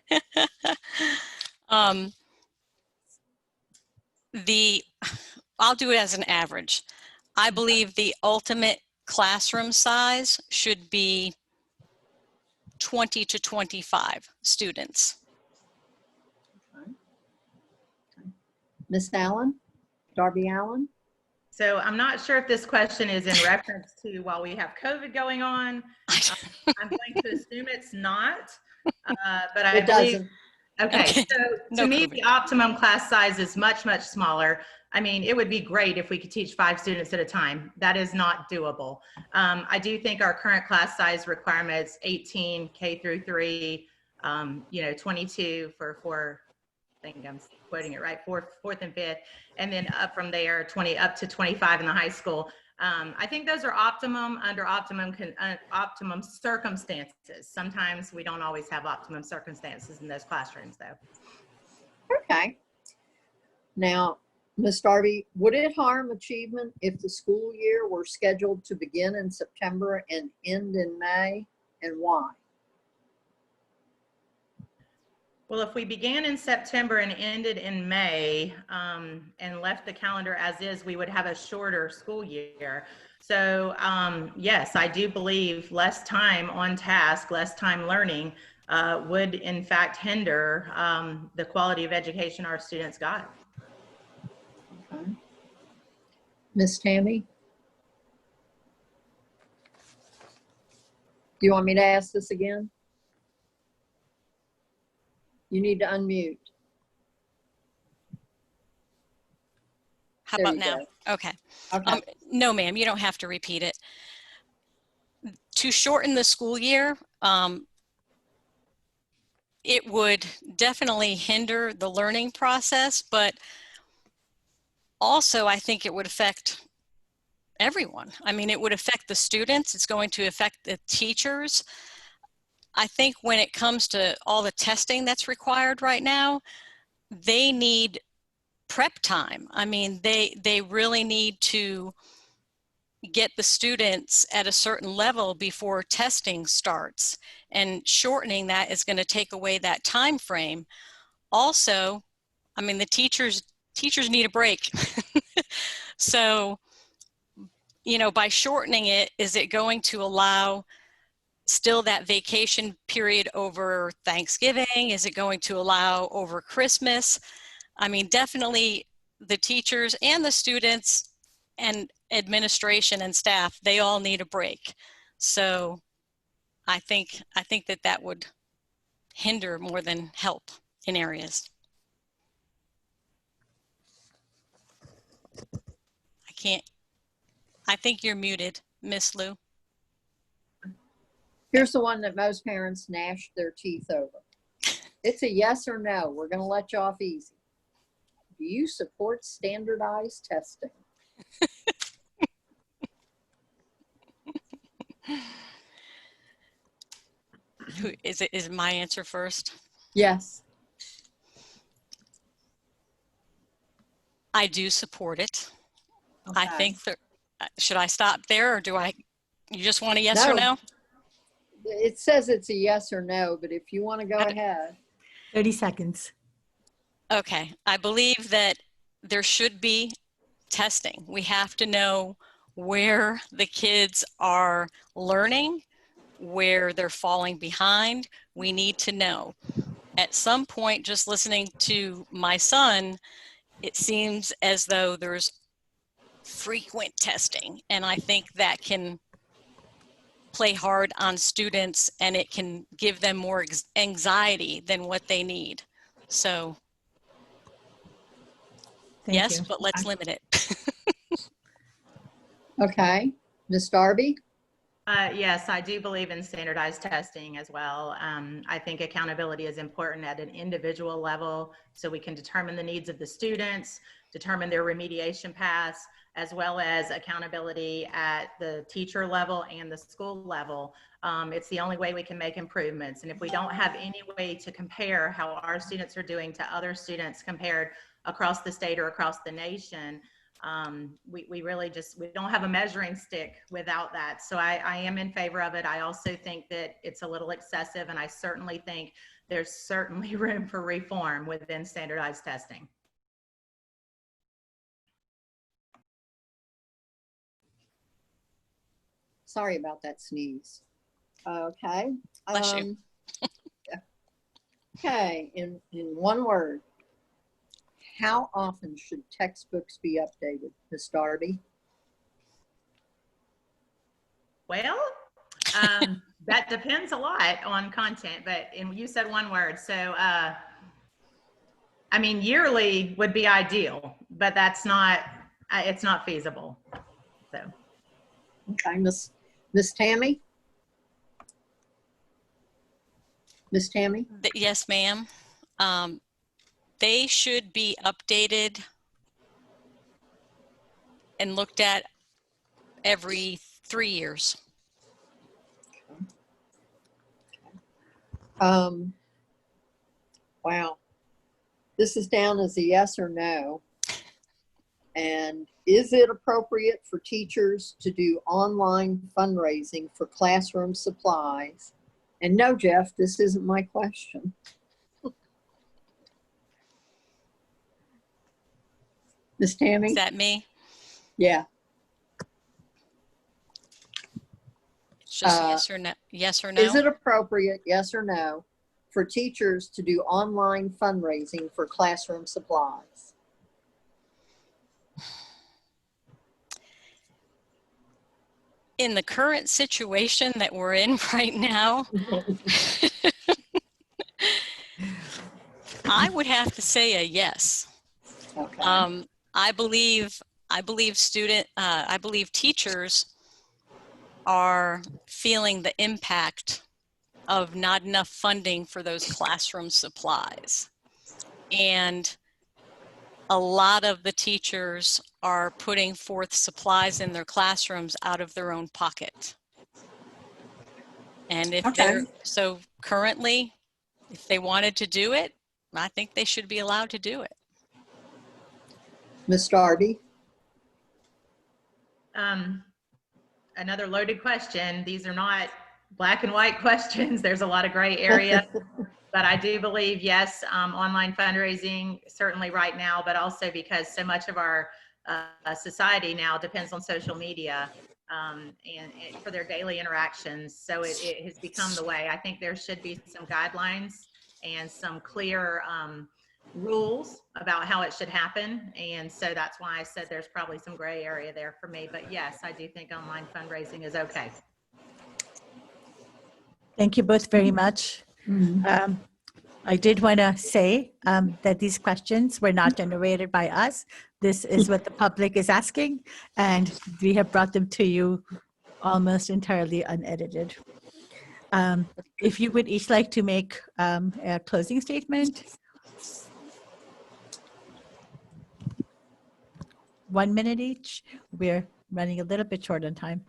I'll do it as an average. I believe the ultimate classroom size should be 20 to 25 students. Miss Allen? Darby Allen? So I'm not sure if this question is in reference to while we have COVID going on. I'm going to assume it's not, but I It believe. doesn't. Okay, so No to me, COVID. the optimum class size is much, much smaller. I mean, it would be great if we could teach 5 students at a time. That is not doable. I do think our current class size requirements, 18 K through 3, 22 for I think I'm quoting it right, fourth and fifth, and then up from there, 20 up to 25 in the high school. I think those are optimum under optimum circumstances. Sometimes we don't always have optimum circumstances in those classrooms, though. Okay. Now, Ms. Darby, would it harm achievement if the school year were scheduled to begin in September and end in May, and why? Well, if we began in September and ended in May, and left the calendar as is, we would have a shorter school year. So yes, I do believe less time on task, less time learning would in fact hinder the quality of education our students got. Okay. Miss Tammy? Do you want me to ask this again? You need to unmute. How There about you now? go. Okay. Okay. No, ma'am, you don't have to repeat it. To shorten the school year, it would definitely hinder the learning process, but also I think it would affect everyone. I mean, it would affect the students. It's going to affect the teachers. I think when it comes to all the testing that's required right now, they need prep time. I mean, they really need to get the students at a certain level before testing starts, and shortening that is going to take away that time frame. Also, I mean, the teachers need a break. So, you know, by shortening it, is it going to allow still that vacation period over Thanksgiving? Is it going to allow over Christmas? I mean, definitely the teachers and the students and administration and staff, they all need a break. So I think that would hinder more than help in areas. I think you're muted, Miss Lou. Here's the one that most parents gnash their teeth over. It's a yes or no. We're going to let you off easy. Do you support standardized testing? Is my answer first? Yes. I do support it. Okay. I think that, should I stop there, or you just want a yes or no? It says it's a yes or no, but if you want to go ahead. 30 seconds. Okay, I believe that there should be testing. We have to know where the kids are learning, where they're falling behind. We need to know. At some point, just listening to my son, it seems as though there's frequent testing, and I think that can play hard on students, and it can give them more anxiety than what they need. So Thank yes, you. but let's limit it. Okay. Ms. Darby? Yes, I do believe in standardized testing as well. I think accountability is important at an individual level, so we can determine the needs of the students, determine their remediation paths, as well as accountability at the teacher level and the school level. It's the only way we can make improvements. And if we don't have any way to compare how our students are doing to other students compared across the state or across the nation, we really just, we don't have a measuring stick without that. So I am in favor of it. I also think that it's a little excessive, and I certainly think there's certainly room for reform within standardized testing. Sorry about that sneeze. Okay. Bless you. Okay, in one word, how often should textbooks be updated, Ms. Darby? Well, that depends a lot on content, but you said one word. So, I mean, yearly would be ideal, but that's not, it's not feasible. So. Okay, Miss Tammy? Miss Tammy? Yes, ma'am. They should be updated and looked at every 3 years. Wow. This is down as a yes or no. And is it appropriate for teachers to do online fundraising for classroom supplies? And no, Jeff, this isn't my question. Ms. Is Tammy? that me? Yeah. It's just Uh, yes or no. Yes or Is no? it appropriate, yes or no, for teachers to do online fundraising for classroom supplies? In the current situation that we're in right now, I would have to say a yes. Okay. I believe teachers are feeling the impact of not enough funding for those classroom supplies. And a lot of the teachers are putting forth supplies in their classrooms out of their own pocket. And if Okay. so currently, if they wanted to do it, I think they should be allowed to do it. Ms. Darby? Another loaded question. These are not black and white questions. There's a lot of gray area. But I do believe, yes, online fundraising, certainly right now, but also because so much of our society now depends on social media and for their daily interactions. So it has become the way. I think there should be some guidelines and some clear rules about how it should happen. And so that's why I said there's probably some gray area there for me. But yes, I do think online fundraising is okay. Thank you both very much. I did want to say that these questions were not generated by us. This is what the public is asking, and we have brought them to you almost entirely unedited. If you would each like to make a closing statement. 1 minute each. We're running a little bit short on time.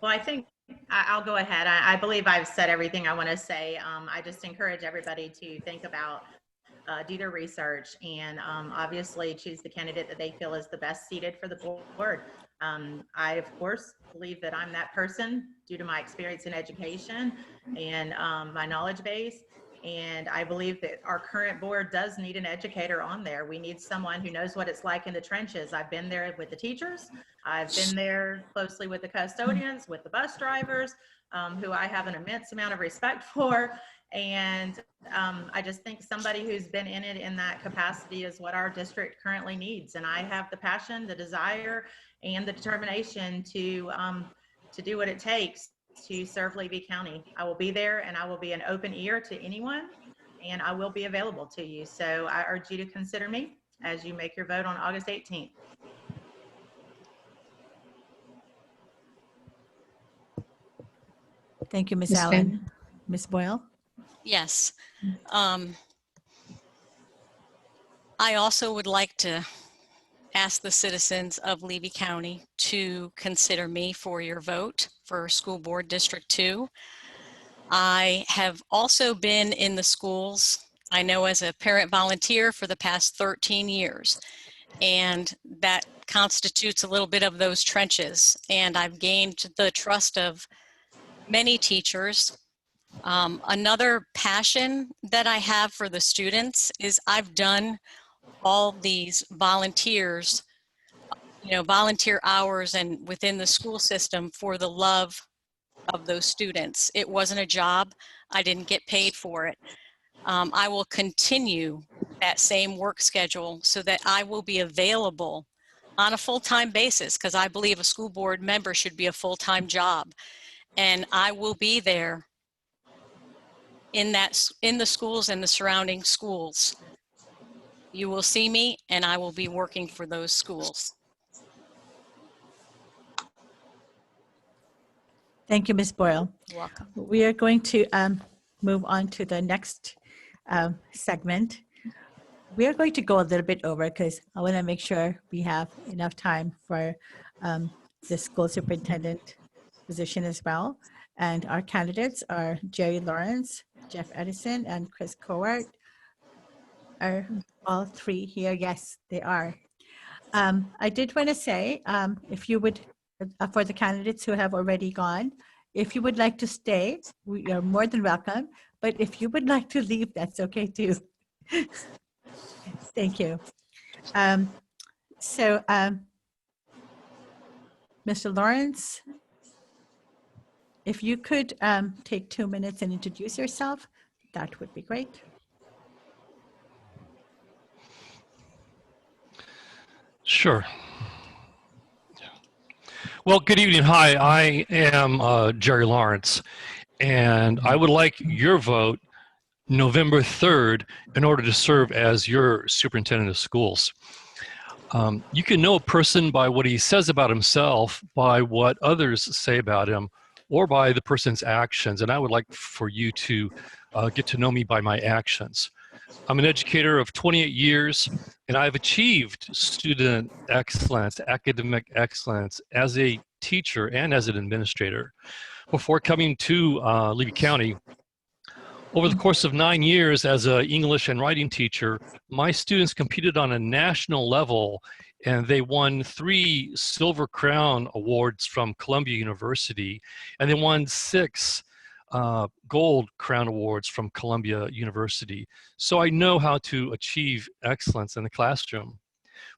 Well, I think I'll go ahead. I believe I've said everything I want to say. I just encourage everybody to think about, do their research, and obviously choose the candidate that they feel is the best seated for the board. I, of course, believe that I'm that person due to my experience in education and my knowledge base. And I believe that our current board does need an educator on there. We need someone who knows what it's like in the trenches. I've been there with the teachers. I've been there closely with the custodians, with the bus drivers, who I have an immense amount of respect for. And I just think somebody who's been in it in that capacity is what our district currently needs. And I have the passion, the desire, and the determination to do what it takes to serve Levy County. I will be there, and I will be an open ear to anyone, and I will be available to you. So I urge you to consider me as you make your vote on August 18th. Thank you, Ms. Ms. Allen. Tammy? Ms. Boyle? Yes. I also would like to ask the citizens of Levy County to consider me for your vote for School Board District 2. I have also been in the schools, I know, as a parent volunteer for the past 13 years, and that constitutes a little bit of those trenches. And I've gained the trust of many teachers. Another passion that I have for the students is I've done all these volunteer hours and within the school system for the love of those students. It wasn't a job. I didn't get paid for it. I will continue that same work schedule so that I will be available on a full-time basis, because I believe a school board member should be a full-time job. And I will be there in the schools and the surrounding schools. You will see me, and I will be working for those schools. Thank you, Ms. Boyle. You're welcome. We are going to move on to the next segment. We are going to go a little bit over because I want to make sure we have enough time for the school superintendent position as well. And our candidates are Jerry Lawrence, Jeff Edison, and Chris Cowart. Are all three here? Yes, they are. I did want to say, if you would, for the candidates who have already gone, if you would like to stay, we are more than welcome. But if you would like to leave, that's okay too. Thank you. So, Mr. Lawrence, if you could take 2 minutes and introduce yourself, that would be great. Sure. Well, good evening. Hi, I am Jerry Lawrence, and I would like your vote November 3rd in order to serve as your superintendent of schools. You can know a person by what he says about himself, by what others say about him, or by the person's actions. And I would like for you to get to know me by my actions. I'm an educator of 28 years, and I've achieved student excellence, academic excellence as a teacher and as an administrator. Before coming to Levy County, over the course of 9 years as an English and writing teacher, my students competed on a national level, and they won 3 Silver Crown Awards from Columbia University, and they won 6 Gold Crown Awards from Columbia University. So I know how to achieve excellence in the classroom.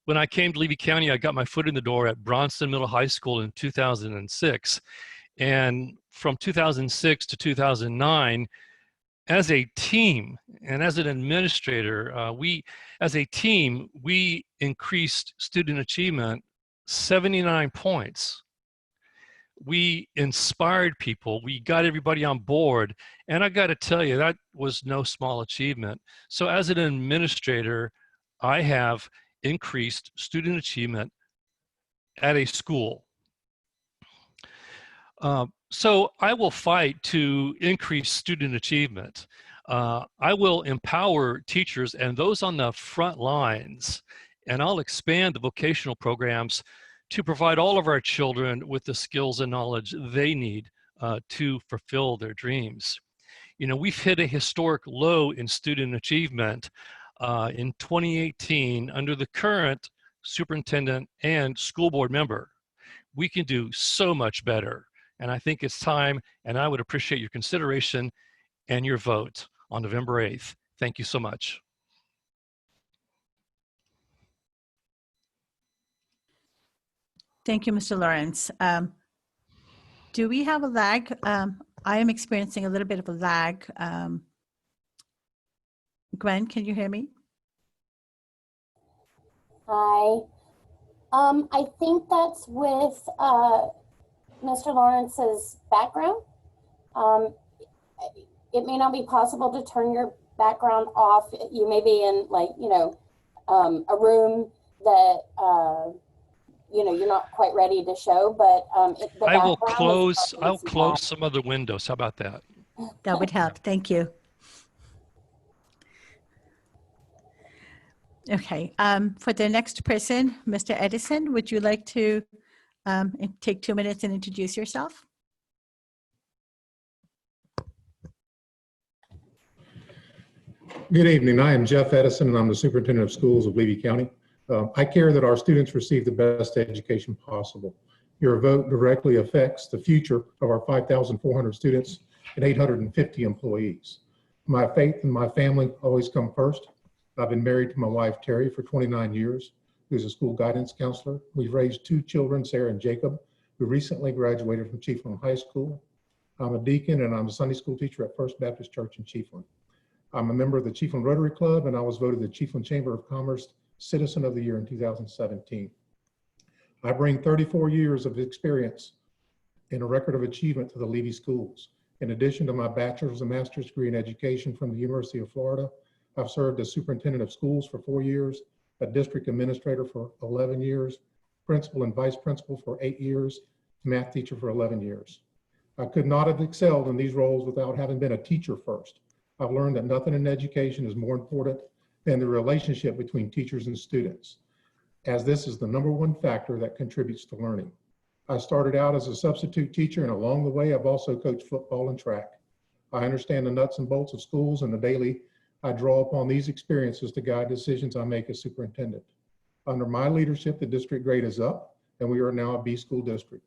When I came to Levy County, I got my foot in the door at Bronson Middle High School in 2006. And from 2006 to 2009, as a team and as an administrator, we increased student achievement 79 points. We inspired people, we got everybody on board, and I got to tell you, that was no small achievement. So as an administrator, I have increased student achievement at a school. So I will fight to increase student achievement. I will empower teachers and those on the front lines, and I'll expand the vocational programs to provide all of our children with the skills and knowledge they need to fulfill their dreams. You know, we've hit a historic low in student achievement in 2018 under the current superintendent and school board member. We can do so much better. And I think it's time, and I would appreciate your consideration and your vote on November 8th. Thank you so much. Thank you, Mr. Lawrence. Do we have a lag? I am experiencing a little bit of a lag. Gwen, can you hear me? Hi. I think that's with Mr. Lawrence's background. It may not be possible to turn your background off. You may be in, like, a room that you're not quite ready to show, but I'll close some other windows. How about that? That would help. Thank you. Okay. For the next person, Mr. Edison, would you like to take 2 minutes and introduce yourself? Good evening. I am Jeff Edison, and I'm the superintendent of schools of Levy County. I care that our students receive the best education possible. Your vote directly affects the future of our 5,400 students and 850 employees. My faith and my family always come first. I've been married to my wife, Terry, for 29 years, who's a school guidance counselor. We've raised 2 children, Sarah and Jacob, who recently graduated from Chiefland High School. I'm a deacon, and I'm a Sunday school teacher at First Baptist Church in Chiefland. I'm a member of the Chiefland Rotary Club, and I was voted the Chiefland Chamber of Commerce Citizen of the Year in 2017. I bring 34 years of experience and a record of achievement to the Levy schools. In addition to my bachelor's and master's degree in education from the University of Florida, I've served as superintendent of schools for 4 years, a district administrator for 11 years, principal and vice principal for 8 years, math teacher for 11 years. I could not have excelled in these roles without having been a teacher first. I've learned that nothing in education is more important than the relationship between teachers and students, as this is the #1 factor that contributes to learning. I started out as a substitute teacher, and along the way, I've also coached football and track. I understand the nuts and bolts of schools, and the daily I draw upon these experiences to guide decisions I make as superintendent. Under my leadership, the district grade is up, and we are now a B school district.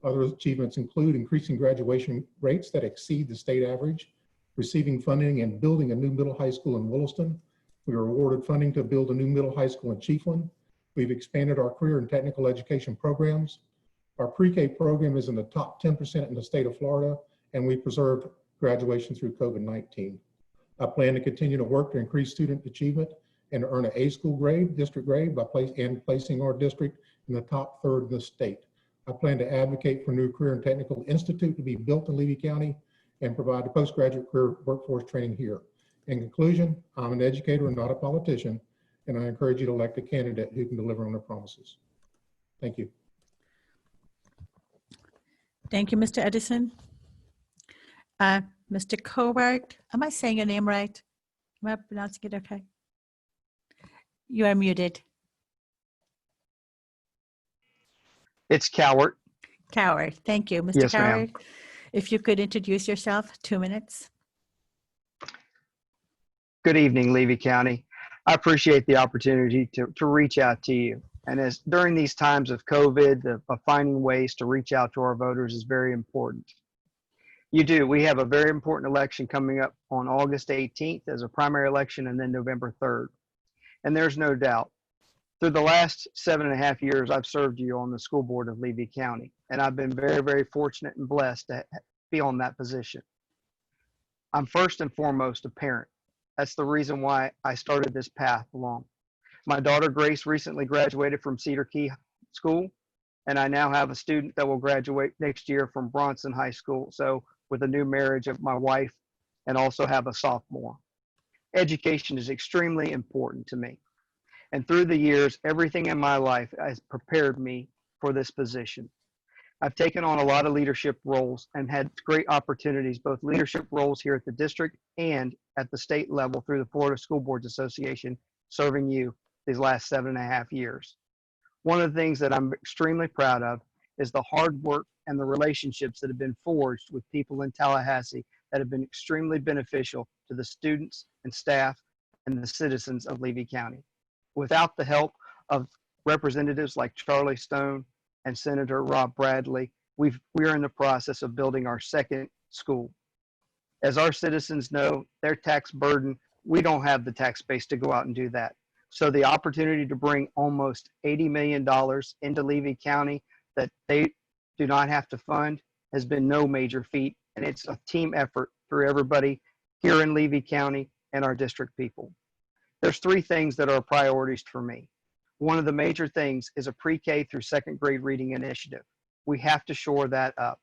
Other achievements include increasing graduation rates that exceed the state average, receiving funding and building a new middle high school in Williston, We were awarded funding to build a new middle high school in Chiefland. We've expanded our career and technical education programs. Our pre-K program is in the top 10% in the state of Florida, and we preserved graduation through COVID-19. I plan to continue to work to increase student achievement and to earn an A school grade, district grade, by placing our district in the top third in the state. I plan to advocate for a new career and technical institute to be built in Levy County and provide the postgraduate career workforce training here. In conclusion, I'm an educator and not a politician, and I encourage you to elect a candidate who can deliver on their promises. Thank you. Thank you, Mr. Edison. Mr. Cowart, am I saying your name right? Am I pronouncing it okay? You are muted. It's Cowart. Cowart, thank you. Mr. Yes, ma'am. Cowart, if you could introduce yourself, 2 minutes. Good evening, Levy County. I appreciate the opportunity to reach out to you. And as during these times of COVID, finding ways to reach out to our voters is very important. You do. We have a very important election coming up on August 18th as a primary election, and then November 3rd. And there's no doubt, through the last 7.5 years, I've served you on the school board of Levy County, and I've been very, very fortunate and blessed to be on that position. I'm first and foremost a parent. That's the reason why I started this path along. My daughter Grace recently graduated from Cedar Key School, and I now have a student that will graduate next year from Bronson High School. So with a new marriage of my wife, and also have a sophomore. Education is extremely important to me. And through the years, everything in my life has prepared me for this position. I've taken on a lot of leadership roles and had great opportunities, both leadership roles here at the district and at the state level through the Florida School Boards Association, serving you these last 7.5 years. One of the things that I'm extremely proud of is the hard work and the relationships that have been forged with people in Tallahassee that have been extremely beneficial to the students and staff and the citizens of Levy County. Without the help of representatives like Charlie Stone and Senator Rob Bradley, we're in the process of building our second school. As our citizens know, their tax burden, we don't have the tax base to go out and do that. So the opportunity to bring almost $80 million into Levy County that they do not have to fund has been no major feat, and it's a team effort through everybody here in Levy County and our district people. There's 3 things that are priorities for me. One of the major things is a pre-K through 2nd grade reading initiative. We have to shore that up.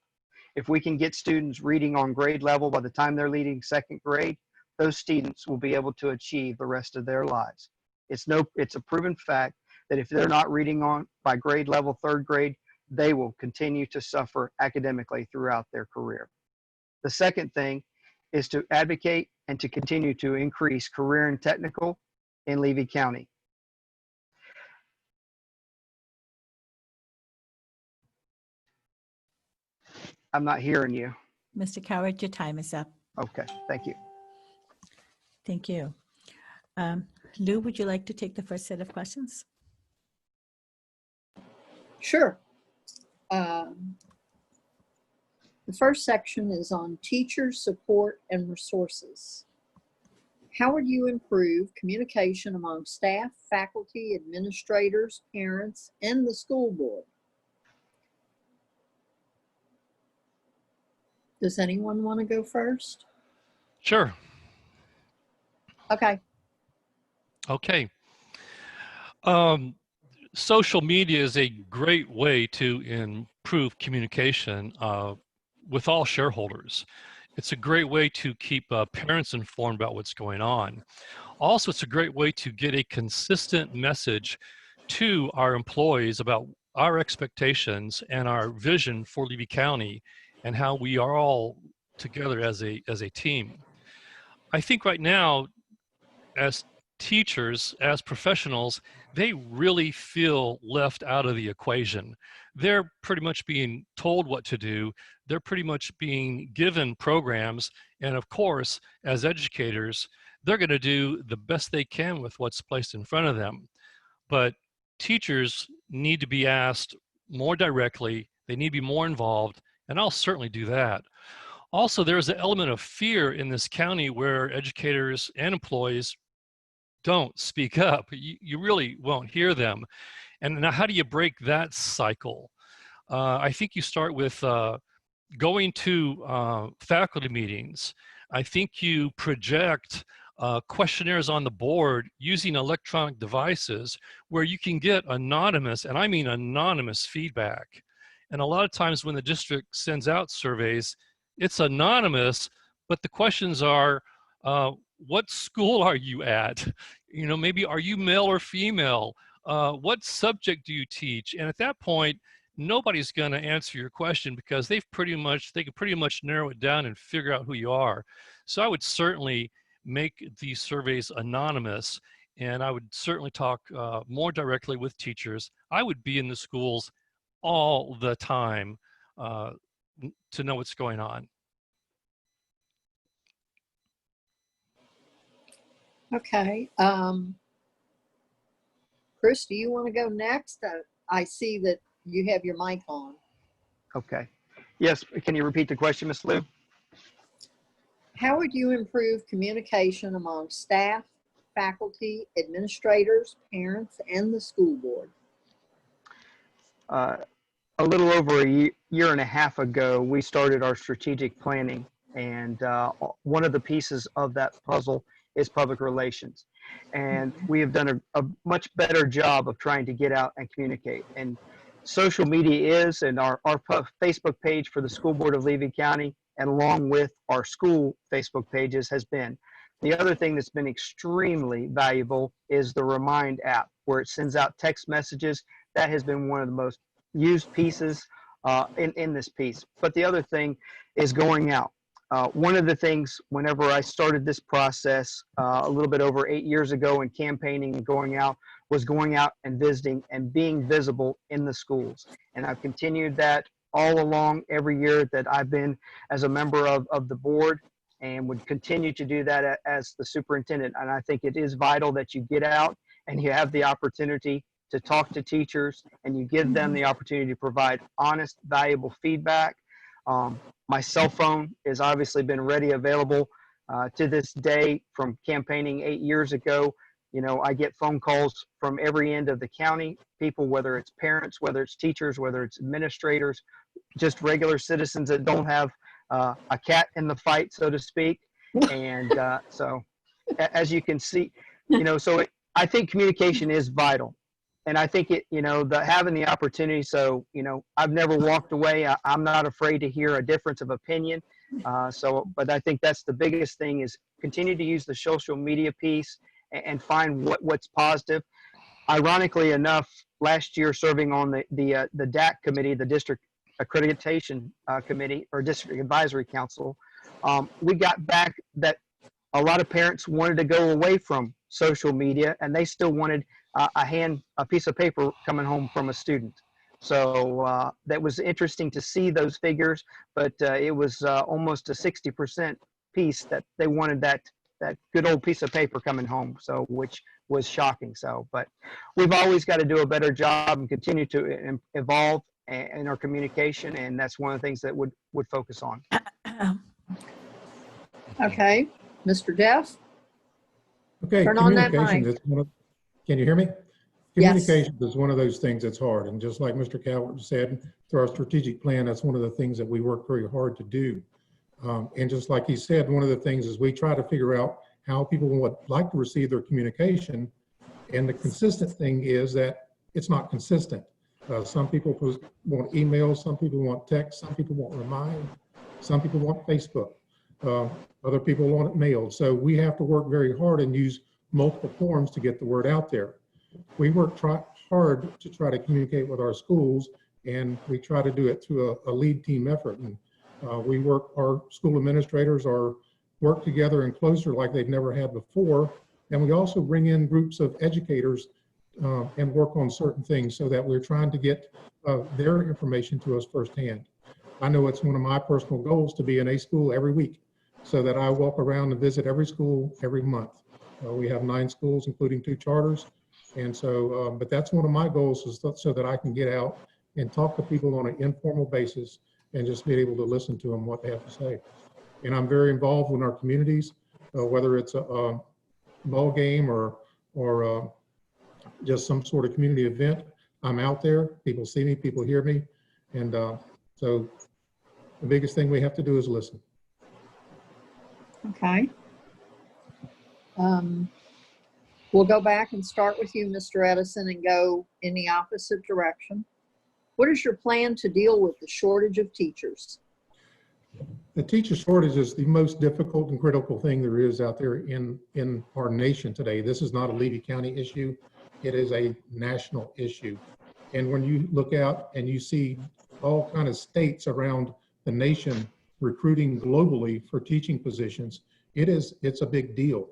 If we can get students reading on grade level by the time they're leaving 2nd grade, those students will be able to achieve the rest of their lives. It's a proven fact that if they're not reading on by grade level 3rd grade, they will continue to suffer academically throughout their career. The second thing is to advocate and to continue to increase career and technical in Levy County. I'm not hearing you. Mr. Cowart, your time is up. Okay, thank you. Thank you. Lou, would you like to take the first set of questions? Sure. The first section is on teacher support and resources. How would you improve communication among staff, faculty, administrators, parents, and the school board? Does anyone want to go first? Sure. Okay. Okay. Social media is a great way to improve communication with all shareholders. It's a great way to keep parents informed about what's going on. Also, it's a great way to get a consistent message to our employees about our expectations and our vision for Levy County and how we are all together as a team. I think right now, as teachers, as professionals, they really feel left out of the equation. They're pretty much being told what to do. They're pretty much being given programs. And of course, as educators, they're going to do the best they can with what's placed in front of them. But teachers need to be asked more directly. They need to be more involved. And I'll certainly do that. Also, there's an element of fear in this county where educators and employees don't speak up, you really won't hear them. And now how do you break that cycle? I think you start with going to faculty meetings. I think you project questionnaires on the board using electronic devices where you can get anonymous, and I mean anonymous feedback. And a lot of times when the district sends out surveys, it's anonymous, but the questions are, what school are you at? You know, maybe are you male or female? What subject do you teach? And at that point, nobody's going to answer your question because they can pretty much narrow it down and figure out who you are. So I would certainly make these surveys anonymous, and I would certainly talk more directly with teachers. I would be in the schools all the time to know what's going on. Okay. Chris, do you want to go next? I see that you have your mic on. Okay. Yes, can you repeat the question, Ms. Lou? How would you improve communication among staff, faculty, administrators, parents, and the school board? A little over a year and a half ago, we started our strategic planning, and one of the pieces of that puzzle is public relations. And we have done a much better job of trying to get out and communicate. And social media is, and our Facebook page for the School Board of Levy County, and along with our school Facebook pages, has been. The other thing that's been extremely valuable is the Remind app, where it sends out text messages. That has been one of the most used pieces in this piece. But the other thing is going out. One of the things, whenever I started this process a little bit over 8 years ago in campaigning and going out, was going out and visiting and being visible in the schools. And I've continued that all along every year that I've been as a member of the board, and would continue to do that as the superintendent. And I think it is vital that you get out and you have the opportunity to talk to teachers, and you give them the opportunity to provide honest, valuable feedback. My cell phone has obviously been ready, available to this day from campaigning 8 years ago. You know, I get phone calls from every end of the county, people, whether it's parents, whether it's teachers, whether it's administrators, just regular citizens that don't have a cat in the fight, so to speak. And so as you can see, you know, so I think communication is vital. And I think it, you know, having the opportunity. So, you know, I've never walked away. I'm not afraid to hear a difference of opinion. But I think that's the biggest thing, is continue to use the social media piece and find what's positive. Ironically enough, last year serving on the DAC committee, the District Accreditation Committee, or District Advisory Council, we got back that a lot of parents wanted to go away from social media, and they still wanted a piece of paper coming home from a student. So that was interesting to see those figures, but it was almost a 60% piece that they wanted that good old piece of paper coming home. So, which was shocking. So, but we've always got to do a better job and continue to evolve in our communication, and that's one of the things that would focus on. Okay, Mr. Jeff? Okay, Turn on that communication mic. is one of, can you hear me? Yes. Communication is one of those things that's hard. And just like Mr. Calvert said, through our strategic plan, that's one of the things that we work very hard to do. And just like he said, one of the things is we try to figure out how people would like to receive their communication. And the consistent thing is that it's not consistent. Some people want emails, some people want text, some people want Remind, some people want Facebook, other people want it mailed. So we have to work very hard and use multiple forms to get the word out there. We work hard to try to communicate with our schools, and we try to do it through a lead team effort. And our school administrators work together and closer like they've never had before. And we also bring in groups of educators and work on certain things so that we're trying to get their information to us firsthand. I know it's one of my personal goals to be in a school every week so that I walk around and visit every school every month. We have 9 schools, including 2 charters. And so, but that's one of my goals, is so that I can get out and talk to people on an informal basis and just be able to listen to them, what they have to say. And I'm very involved in our communities, whether it's a ball game or or just some sort of community event, I'm out there. People see me, people hear me. And so the biggest thing we have to do is listen. Okay. We'll go back and start with you, Mr. Edison, and go in the opposite direction. What is your plan to deal with the shortage of teachers? The teacher shortage is the most difficult and critical thing there is out there in our nation today. This is not a Levy County issue. It is a national issue. And when you look out and you see all kind of states around the nation recruiting globally for teaching positions, it's a big deal.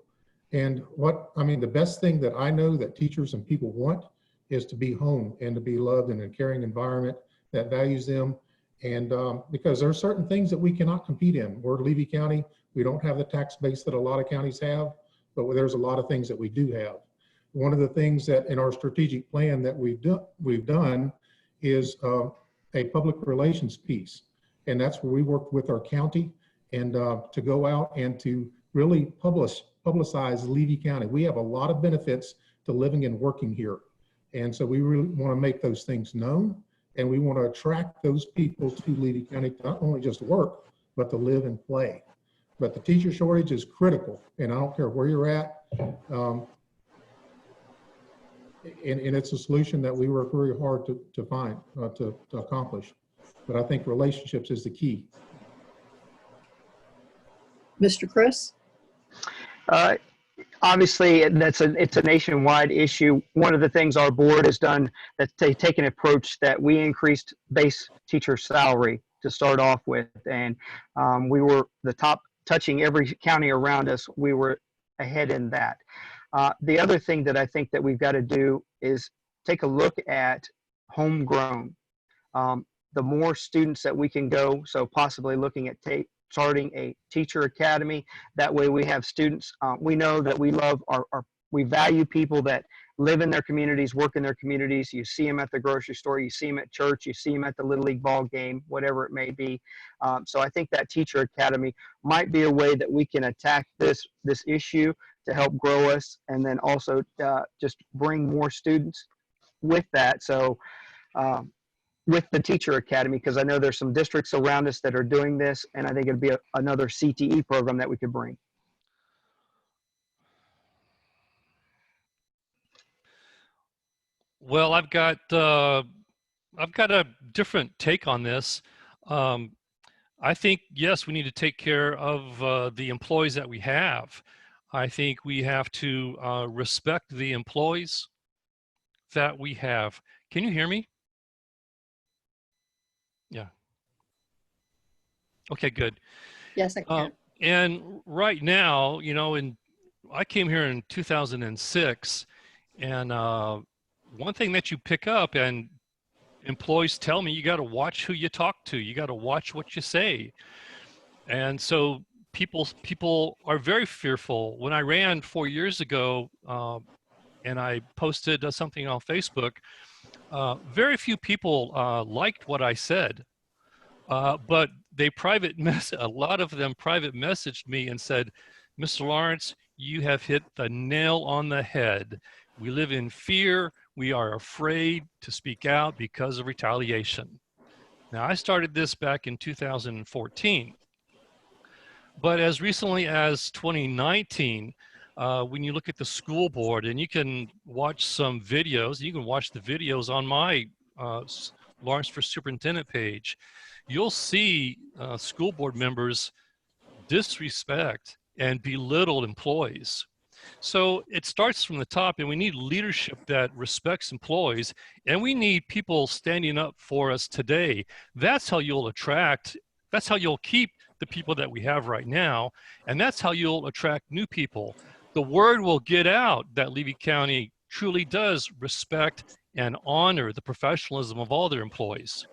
And the best thing that I know that teachers and people want is to be home and to be loved in a caring environment that values them. And because there are certain things that we cannot compete in. We're Levy County. We don't have the tax base that a lot of counties have, but there's a lot of things that we do have. One of the things that in our strategic plan that we've done is a public relations piece. And that's where we work with our county and to go out and to really publicize Levy County. We have a lot of benefits to living and working here. And so we really want to make those things known, and we want to attract those people to Levy County to not only just work, but to live and play. But the teacher shortage is critical, and I don't care where you're at. And it's a solution that we work very hard to find, to accomplish. But I think relationships is the key. Mr. Chris? Obviously, it's a nationwide issue. One of the things our board has done, that's taken an approach that we increased base teacher salary to start off with. And we were the top, touching every county around us, we were ahead in that. The other thing that I think that we've got to do is take a look at homegrown. The more students that we can go, so possibly looking at starting a teacher academy. That way we have students. We know that we love we value people that live in their communities, work in their communities. You see them at the grocery store, you see them at church, you see them at the Little League ball game, whatever it may be. So I think that teacher academy might be a way that we can attack this issue to help grow us, and then also just bring more students with that. So with the teacher academy, because I know there's some districts around us that are doing this, and I think it'd be another CTE program that we could bring. Well, I've got a different take on this. I think, yes, we need to take care of the employees that we have. I think we have to respect the employees that we have. Can you hear me? Yeah. Okay, good. Yes, I can. And right now, I came here in 2006, and one thing that you pick up, and employees tell me, you got to watch who you talk to. You got to watch what you say. And so people are very fearful. When I ran 4 years ago, and I posted something on Facebook, very few people liked what I said, but a lot of them private messaged me and said, Mr. Lawrence, you have hit the nail on the head. We live in fear. We are afraid to speak out because of retaliation. Now, I started this back in 2014, but as recently as 2019, when you look at the school board, and you can watch some videos, you can watch the videos on my Lawrence for Superintendent page, you'll see school board members disrespect and belittle employees. So it starts from the top, and we need leadership that respects employees, and we need people standing up for us today. That's how you'll keep the people that we have right now, and that's how you'll attract new people. The word will get out that Levy County truly does respect and honor the professionalism of all their employees.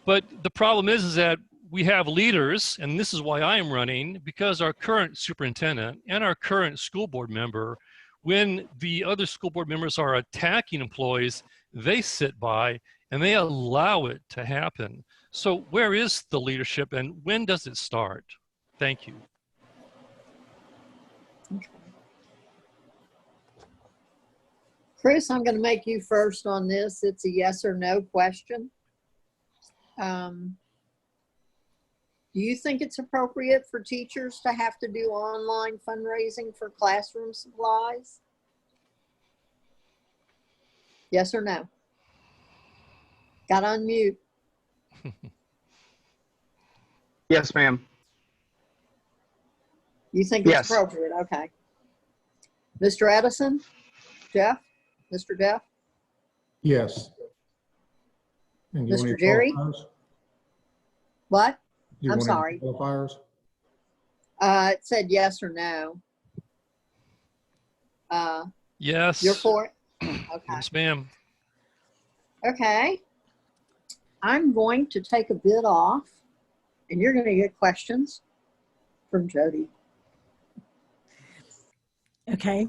But the problem is that we have leaders, and this is why I am running, because our current superintendent and our current school board member, when the other school board members are attacking employees, they sit by and they allow it to happen. So where is the leadership, and when does it start? Thank you. Chris, I'm going to make you first on this. It's a yes or no question. Do you think it's appropriate for teachers to have to do online fundraising for classroom supplies? Yes or no? Got to unmute. Yes, ma'am. You think it's Yes. appropriate? Okay. Mr. Edison? Jeff? Mr. Jeff? Yes. And you want Mr. any Jerry? qualifiers? What? Do you I'm want any sorry. Qualifiers? It said yes or no. Yes. You're for it? Okay. Yes, ma'am. Okay. I'm going to take a bit off, and you're going to get questions from Jody. Okay.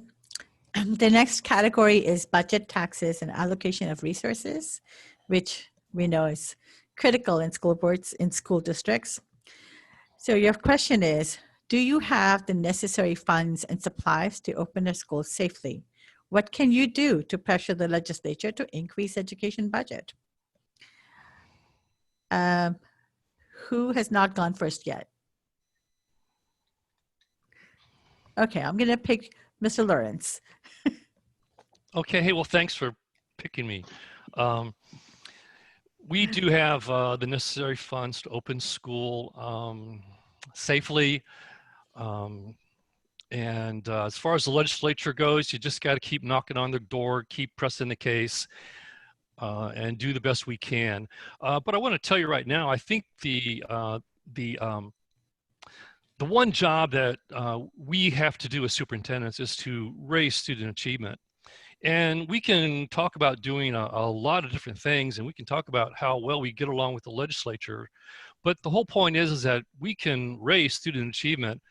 The next category is budget, taxes, and allocation of resources, which we know is critical in school boards, in school districts. So your question is, do you have the necessary funds and supplies to open a school safely? What can you do to pressure the legislature to increase education budget? Who has not gone first yet? Okay, I'm going to pick Mr. Lawrence. Okay, hey, well, thanks for picking me. We do have the necessary funds to open school safely. And as far as the legislature goes, you just got to keep knocking on the door, keep pressing the case, and do the best we can. But I want to tell you right now, I think the one job that we have to do as superintendents is to raise student achievement. And we can talk about doing a lot of different things, and we can talk about how well we get along with the legislature. But the whole point is that we can raise student achievement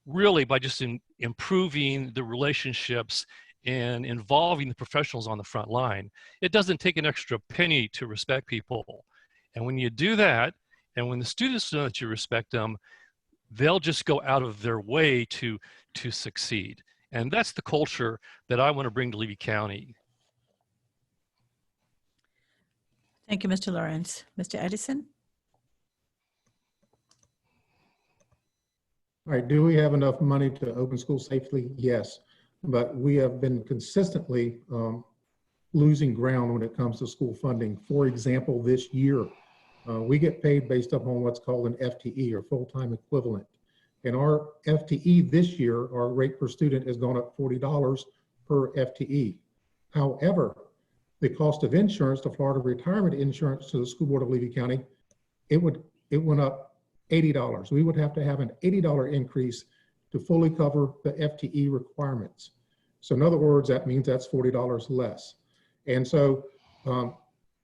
really by just improving the relationships and involving the professionals on the front line. It doesn't take an extra penny to respect people. And when you do that, and when the students know that you respect them, they'll just go out of their way to succeed. And that's the culture that I want to bring to Levy County. Thank you, Mr. Lawrence. Mr. Edison? All right, do we have enough money to open schools safely? Yes, but we have been consistently losing ground when it comes to school funding. For example, this year, we get paid based upon what's called an FTE, or full-time equivalent. And our FTE this year, our rate per student has gone up $40 per FTE. However, the cost of insurance, the Florida retirement insurance to the School Board of Levy County, it went up $80. We would have to have an $80 increase to fully cover the FTE requirements. So in other words, that means that's $40 less. And so the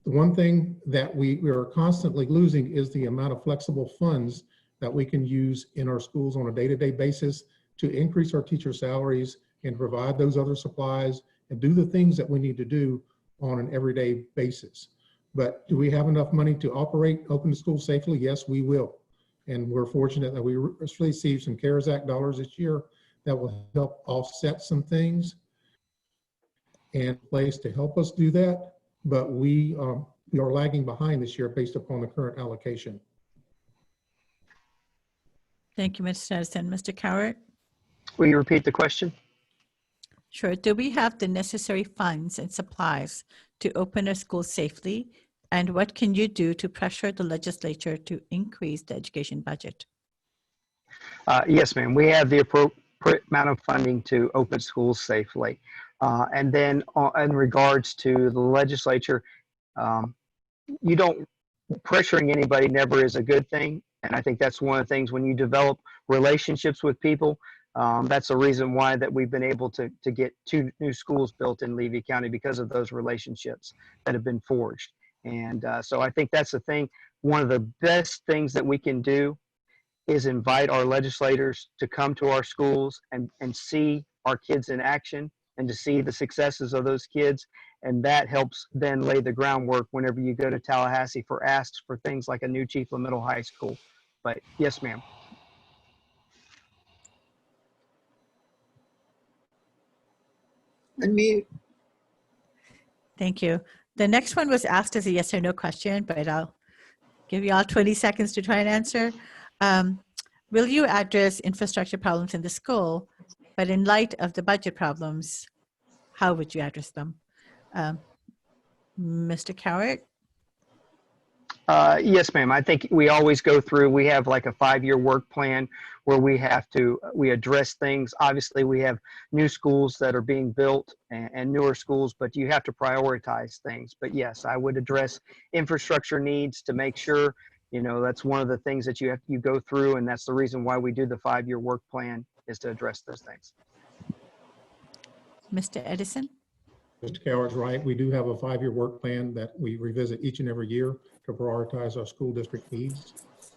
one thing that we are constantly losing is the amount of flexible funds that we can use in our schools on a day-to-day basis to increase our teacher salaries and provide those other supplies and do the things that we need to do on an everyday basis. But do we have enough money to open the school safely? Yes, we will. And we're fortunate that we received some CARES Act dollars this year that will help offset some things and place to help us do that. But we are lagging behind this year based upon the current allocation. Thank you, Mr. Edison. Mr. Cowart? Will you repeat the question? Sure. Do we have the necessary funds and supplies to open a school safely? And what can you do to pressure the legislature to increase the education budget? Yes, ma'am. We have the appropriate amount of funding to open schools safely. And then in regards to the legislature, pressuring anybody never is a good thing. And I think that's one of the things when you develop relationships with people, that's the reason why that we've been able to get 2 new schools built in Levy County, because of those relationships that have been forged. And so I think that's the thing. One of the best things that we can do is invite our legislators to come to our schools and see our kids in action and to see the successes of those kids. And that helps then lay the groundwork whenever you go to Tallahassee for asks for things like a new Chiefland Middle High School. But yes, ma'am. Unmute. Thank you. The next one was asked as a yes or no question, but I'll give you all 20 seconds to try and answer. Will you address infrastructure problems in the school, but in light of the budget problems, how would you address them? Mr. Cowart? Yes, ma'am. I think we always go through, we have like a 5-year work plan where we address things. Obviously, we have new schools that are being built and newer schools, but you have to prioritize things. But yes, I would address infrastructure needs to make sure, that's one of the things that you go through, and that's the reason why we do the 5-year work plan, is to address those things. Mr. Edison? Mr. Cowart's right. We do have a 5-year work plan that we revisit each and every year to prioritize our school district needs.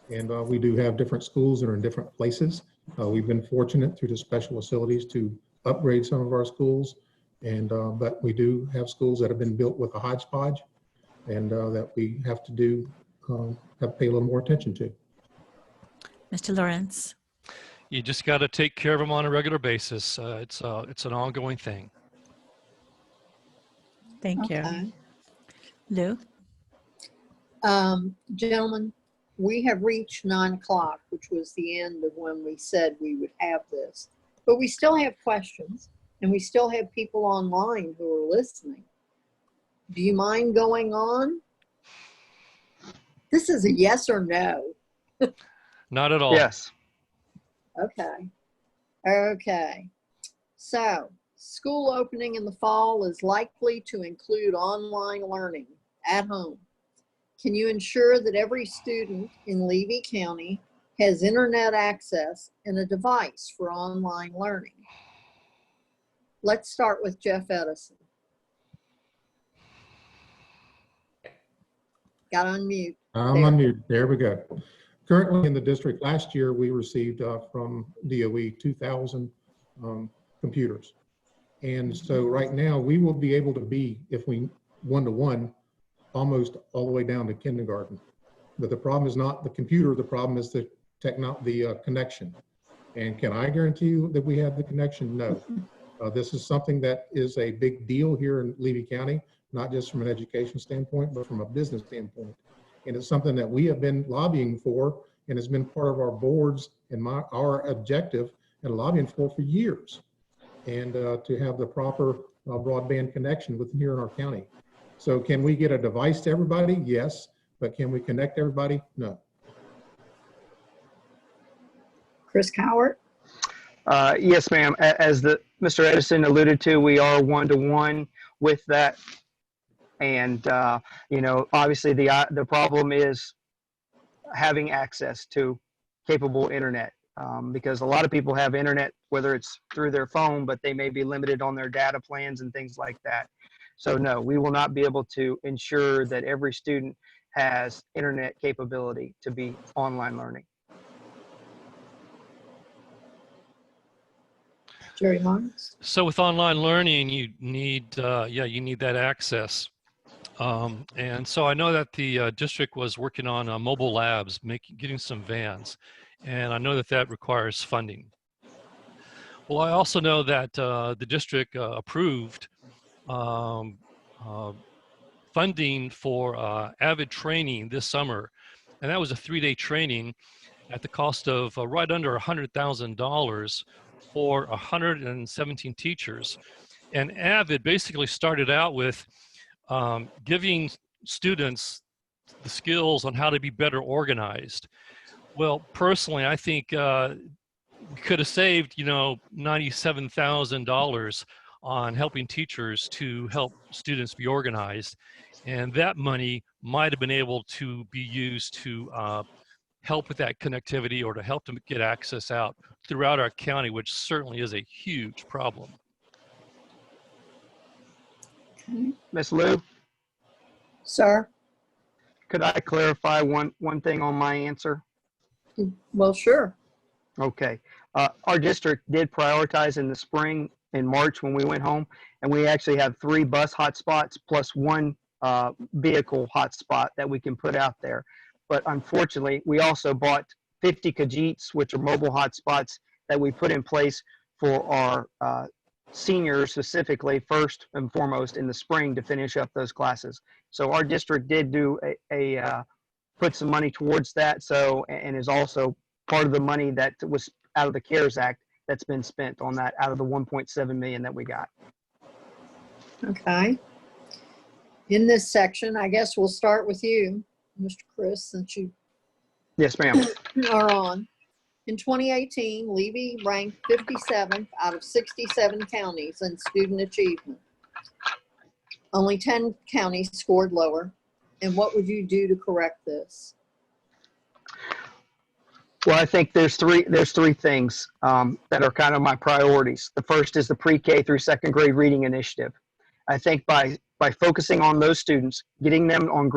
And we do have different schools that are in different places. We've been fortunate through the special facilities to upgrade some of our schools. And but we do have schools that have been built with a hodgepodge and that we have to have to pay a little more attention to. Mr. Lawrence? You just got to take care of them on a regular basis. It's an ongoing thing. Thank you. Lou? Gentlemen, we have reached 9 o'clock, which was the end of when we said we would have this. But we still have questions, and we still have people online who are listening. Do you mind going on? This is a yes or no. Not at all. Yes. Okay. Okay. So, school opening in the fall is likely to include online learning at home. Can you ensure that every student in Levy County has internet access and a device for online learning? Let's start with Jeff Edison. Got on mute. I'm on mute. There we go. Currently in the district, last year we received from DOE 2,000 computers. And so right now we will be able to be, if we one-to-one, almost all the way down to kindergarten. But the problem is not the computer, the problem is the connection. And can I guarantee you that we have the connection? No. This is something that is a big deal here in Levy County, not just from an education standpoint, but from a business standpoint. And it's something that we have been lobbying for, and has been part of our boards and our objective and lobbying for years. And to have the proper broadband connection within here in our county. So can we get a device to everybody? Yes. But can we connect everybody? No. Chris Cowart? Yes, ma'am. As Mr. Edison alluded to, we are one-to-one with that. And, obviously the problem is having access to capable internet, because a lot of people have internet, whether it's through their phone, but they may be limited on their data plans and things like that. So no, we will not be able to ensure that every student has internet capability to be online learning. Jerry Lawrence? So with online learning, you need that access. And so I know that the district was working on mobile labs, getting some vans, and I know that requires funding. Well, I also know that the district approved funding for AVID training this summer, and that was a 3-day training at the cost of right under $100,000 for 117 teachers. And AVID basically started out with giving students the skills on how to be better organized. Well, personally, I think we could have saved, $97,000 on helping teachers to help students be organized. And that money might have been able to be used to help with that connectivity or to help them get access out throughout our county, which certainly is a huge problem. Ms. Lou? Sir? Could I clarify one thing on my answer? Well, sure. Okay. Our district did prioritize in the spring, in March when we went home, and we actually have 3 bus hotspots plus 1 vehicle hotspot that we can put out there. But unfortunately, we also bought 50 Kajits, which are mobile hotspots that we put in place for our seniors specifically first and foremost in the spring to finish up those classes. So our district did do put some money towards that. So, and is also part of the money that was out of the CARES Act that's been spent on that out of the 1.7 million that we got. Okay. In this section, I guess we'll start with you, Mr. Chris, since you Yes, ma'am. are on. In 2018, Levy ranked 57th out of 67 counties in student achievement. Only 10 counties scored lower. And what would you do to correct this? Well, I think there's three things that are kind of my priorities. The first is the pre-K through second grade reading initiative. I think by focusing on those students, getting them on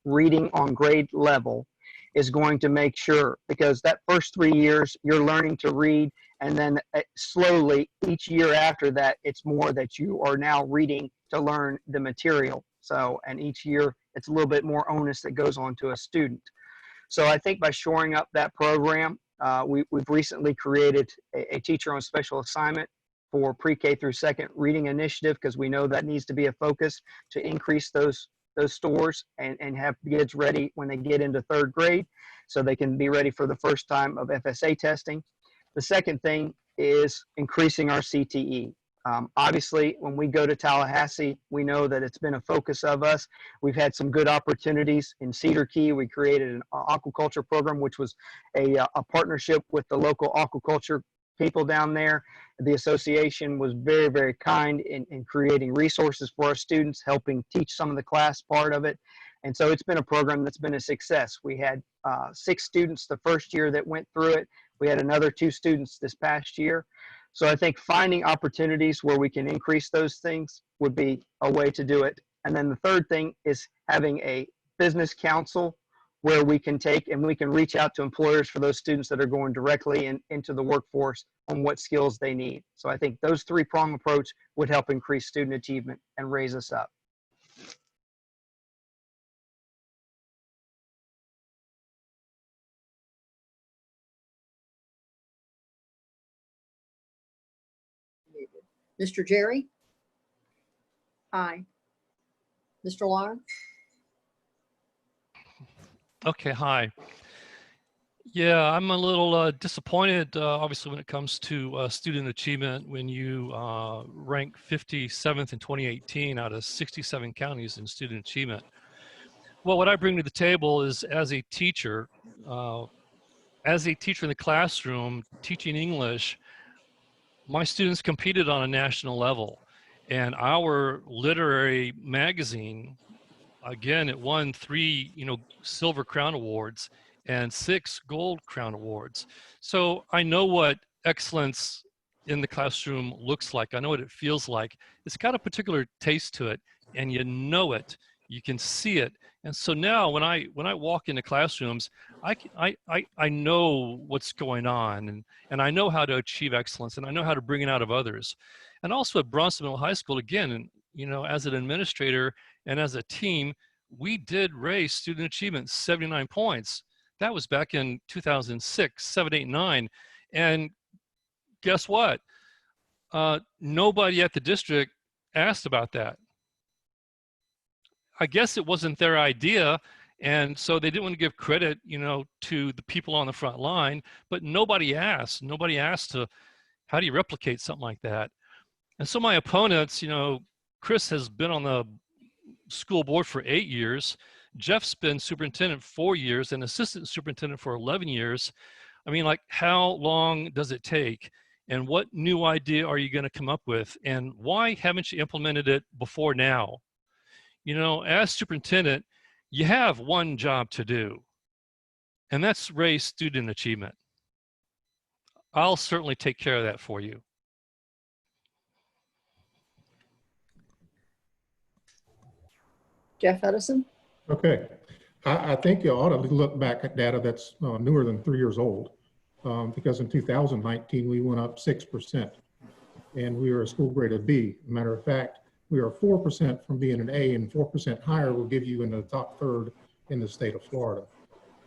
reading on grade level is going to make sure, because that first 3 years you're learning to read, and then slowly each year after that, it's more that you are now reading to learn the material. So, and each year it's a little bit more onus that goes on to a student. So I think by shoring up that program, we've recently created a teacher on special assignment for pre-K through second reading initiative, because we know that needs to be a focus to increase those scores and have kids ready when they get into third grade so they can be ready for the first time of FSA testing. The second thing is increasing our CTE. Obviously, when we go to Tallahassee, we know that it's been a focus of us. We've had some good opportunities in Cedar Key. We created an aquaculture program, which was a partnership with the local aquaculture people down there. The association was very, very kind in creating resources for our students, helping teach some of the class part of it. And so it's been a program that's been a success. We had 6 students the first year that went through it. We had another 2 students this past year. So I think finding opportunities where we can increase those things would be a way to do it. And then the third thing is having a business council where we can take and we can reach out to employers for those students that are going directly into the workforce on what skills they need. So I think those 3-prong approach would help increase student achievement and raise us up. Mr. Jerry? Hi. Mr. Lawrence? Okay, hi. Yeah, I'm a little disappointed, obviously, when it comes to student achievement, when you rank 57th in 2018 out of 67 counties in student achievement. Well, what I bring to the table is as a teacher in the classroom teaching English, my students competed on a national level, and our literary magazine, again, it won 3, Silver Crown Awards and 6 Gold Crown Awards. So I know what excellence in the classroom looks like. I know what it feels like. It's got a particular taste to it, and you know it. You can see it. And so now when I walk into classrooms, I know what's going on, and I know how to achieve excellence, and I know how to bring it out of others. And also at Bronsonville High School, again, as an administrator and as a team, we did raise student achievement 79 points. That was back in 2006, 7, 8, 9. And guess what? Nobody at the district asked about that. I guess it wasn't their idea, and so they didn't want to give credit, to the people on the front line, but nobody asked. Nobody asked how do you replicate something like that? And so my opponents, Chris has been on the school board for 8 years. Jeff's been superintendent 4 years and assistant superintendent for 11 years. I mean, like, how long does it take? And what new idea are you going to come up with? And why haven't you implemented it before now? As superintendent, you have one job to do, and that's raise student achievement. I'll certainly take care of that for you. Jeff Edison? Okay. I think you ought to look back at data that's newer than 3 years old, because in 2019, we went up 6%, and we were a school grade of B. Matter of fact, we are 4% from being an A, and 4% higher will give you in the top third in the state of Florida.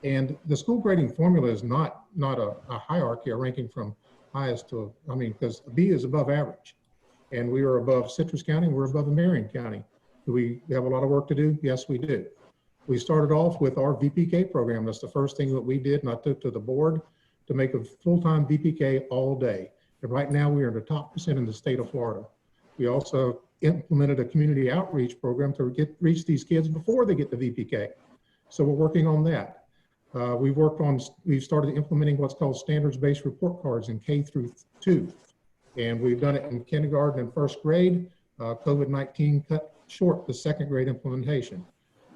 And the school grading formula is not a hierarchy, a ranking from highest to, because B is above average. And we are above Citrus County, we're above Marion County. Do we have a lot of work to do? Yes, we do. We started off with our VPK program. That's the first thing that we did, and I took to the board to make a full-time VPK all day. And right now we are in the top % in the state of Florida. We also implemented a community outreach program to reach these kids before they get to VPK. So we're working on that. We've started implementing what's called standards-based report cards in K through 2. And we've done it in kindergarten and first grade. COVID-19 cut short the second grade implementation.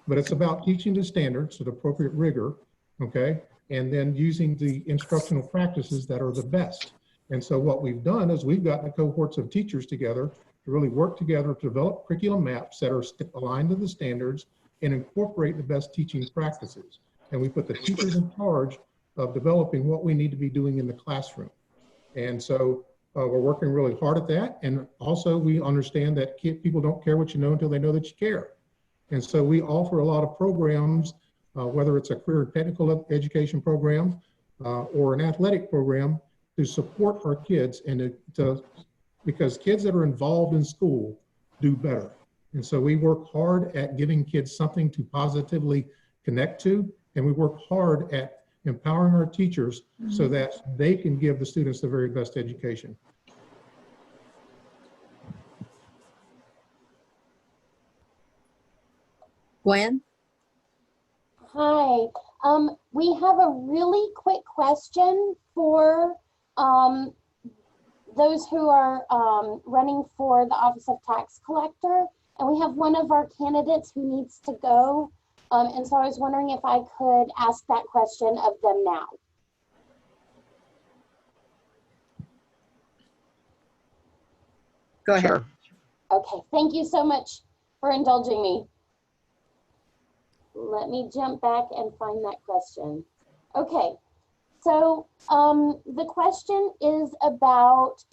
But it's about teaching the standards with appropriate rigor, okay? And then using the instructional practices that are the best. And so what we've done is we've gotten cohorts of teachers together to really work together to develop curriculum maps that are aligned to the standards and incorporate the best teaching practices. And we put the teachers in charge of developing what we need to be doing in the classroom. And so we're working really hard at that. And also we understand that people don't care what you know until they know that you care. And so we offer a lot of programs, whether it's a career and technical education program or an athletic program, to support our kids and because kids that are involved in school do better. And so we work hard at giving kids something to positively connect to, and we work hard at empowering our teachers so that they can give the students the very best education. Gwen? Hi. We have a really quick question for those who are running for the Office of Tax Collector. And we have one of our candidates who needs to go. And so I was wondering if I could ask that question of them now. Go ahead. Sure. Okay, thank you so much for indulging me. Let me jump back and find that question. Okay, so the question is about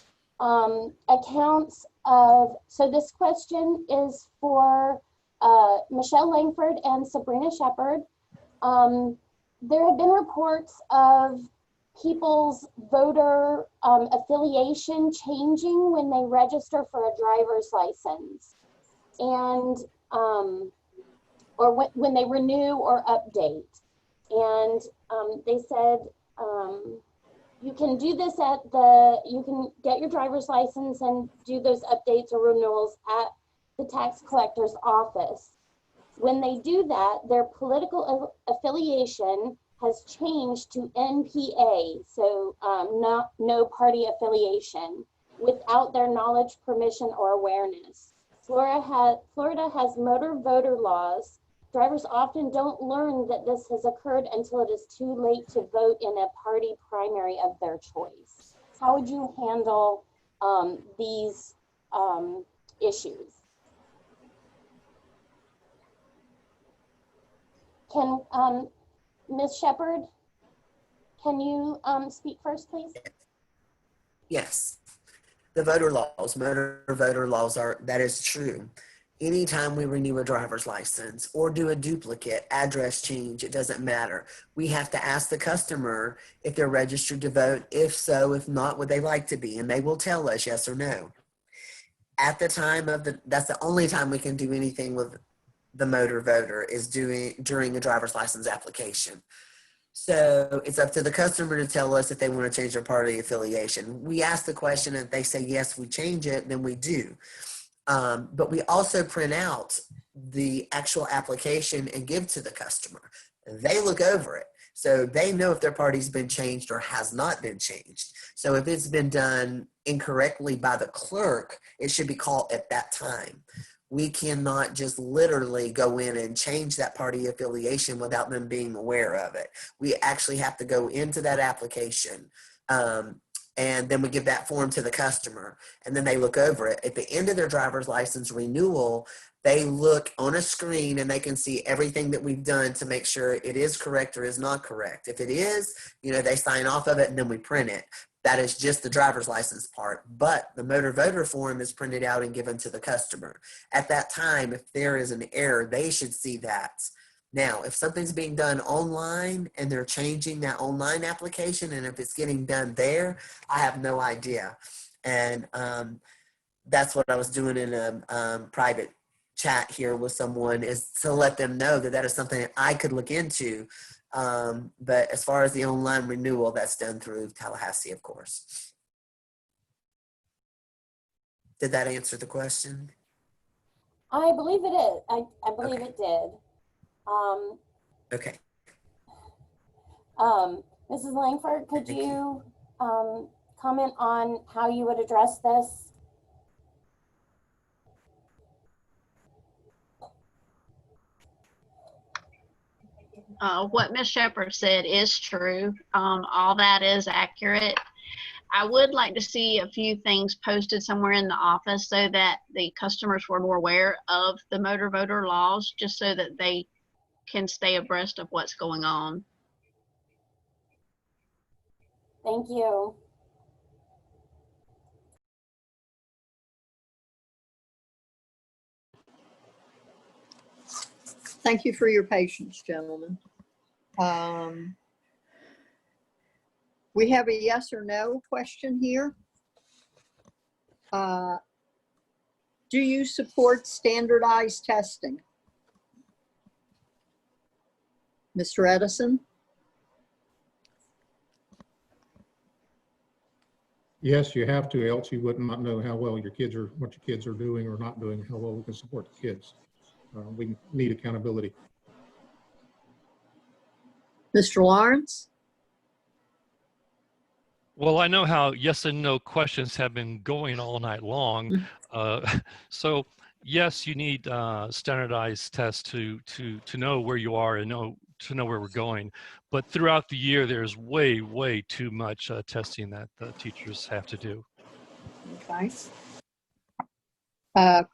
accounts of, so this question is for Michelle Langford and Sabrina Shepard. There have been reports of people's voter affiliation changing when they register for a driver's license, and or when they renew or update. And they said you can do this you can get your driver's license and do those updates or renewals at the tax collector's office. When they do that, their political affiliation has changed to NPA, so no party affiliation, without their knowledge, permission, or awareness. Florida has motor voter laws. Drivers often don't learn that this has occurred until it is too late to vote in a party primary of their choice. How would you handle these issues? Can Ms. Shepard, can you speak first, please? Yes. The motor voter laws that is true. Anytime we renew a driver's license or do a duplicate address change, it doesn't matter. We have to ask the customer if they're registered to vote. If so, if not, would they like to be? And they will tell us yes or no. At the time of that's the only time we can do anything with the motor voter is during a driver's license application. So it's up to the customer to tell us if they want to change their party affiliation. We ask the question, and if they say yes, we change it, then we do. But we also print out the actual application and give to the customer. They look over it. So they know if their party's been changed or has not been changed. So if it's been done incorrectly by the clerk, it should be called at that time. We cannot just literally go in and change that party affiliation without them being aware of it. We actually have to go into that application, and then we give that form to the customer, and then they look over it. At the end of their driver's license renewal, they look on a screen and they can see everything that we've done to make sure it is correct or is not correct. If it is, they sign off of it and then we print it. That is just the driver's license part, but the motor voter form is printed out and given to the customer. At that time, if there is an error, they should see that. Now, if something's being done online and they're changing that online application, and if it's getting done there, I have no idea. And that's what I was doing in a private chat here with someone, is to let them know that that is something that I could look into. But as far as the online renewal, that's done through Tallahassee, of course. Did that answer the question? I believe it is. I believe Okay. it did. Okay. Mrs. Langford, could you comment on how you would address this? What Ms. Shepherd said is true. All that is accurate. I would like to see a few things posted somewhere in the office so that the customers were more aware of the motor voter laws, just so that they can stay abreast of what's going on. Thank you. Thank you for your patience, gentlemen. We have a yes or no question here. Do you support standardized testing? Mr. Edison? Yes, you have to, else you would not know how well your kids are, what your kids are doing or not doing, how well we can support the kids. We need accountability. Mr. Lawrence? Well, I know how yes and no questions have been going all night long. So yes, you need standardized tests to know where you are and to know where we're going. But throughout the year, there's way too much testing that the teachers have to do. Okay.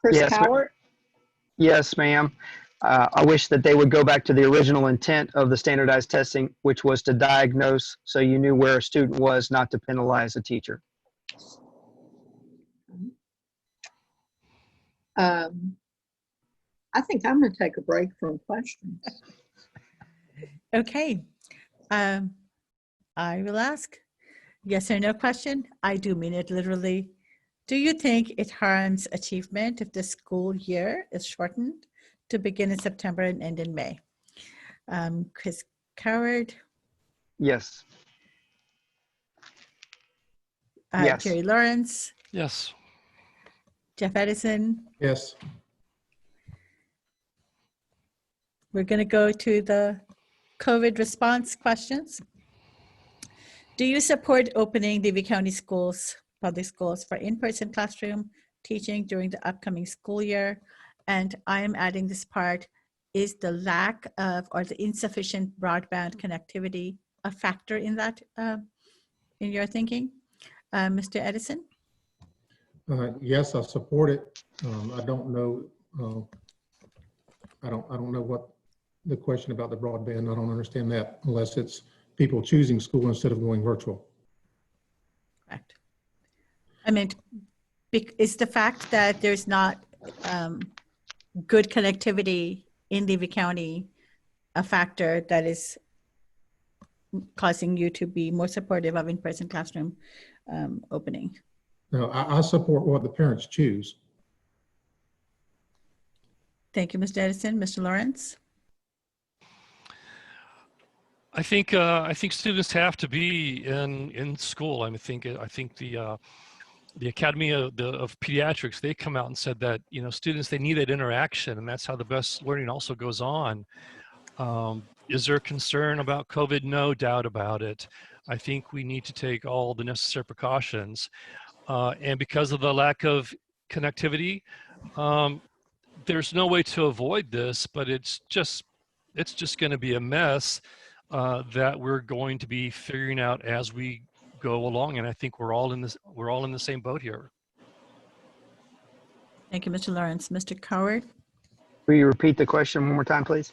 Chris Yes, Cowart? Yes, ma'am. I wish that they would go back to the original intent of the standardized testing, which was to diagnose so you knew where a student was, not to penalize a teacher. I think I'm going to take a break from questions. Okay. I will ask yes or no question. I do mean it literally. Do you think it harms achievement if the school year is shortened to begin in September and end in May? Chris Coward, Yes. Yes. Jerry Lawrence, Yes. Jeff Edison. Yes. We're going to go to the COVID response questions. Do you support opening Levy County schools, public schools, for in-person classroom teaching during the upcoming school year? And I am adding this part, is the lack of or the insufficient broadband connectivity a factor in that, in your thinking? Mr. Edison? Yes, I support it. I don't know. I don't know what the question about the broadband. I don't understand that unless it's people choosing school instead of going virtual. Correct. I mean, is the fact that there's not good connectivity in Levy County a factor that is causing you to be more supportive of in-person classroom opening? No, I support what the parents choose. Thank you, Mr. Edison. Mr. Lawrence? I think students have to be in school. I think the Academy of Pediatrics, they come out and said that, you know, students, they need that interaction, and that's how the best learning also goes on. Is there concern about COVID? No doubt about it. I think we need to take all the necessary precautions. And because of the lack of connectivity, there's no way to avoid this, but it's just going to be a mess that we're going to be figuring out as we go along. And I think we're all in the same boat here. Thank you, Mr. Lawrence. Mr. Coward? Will you repeat the question one more time, please?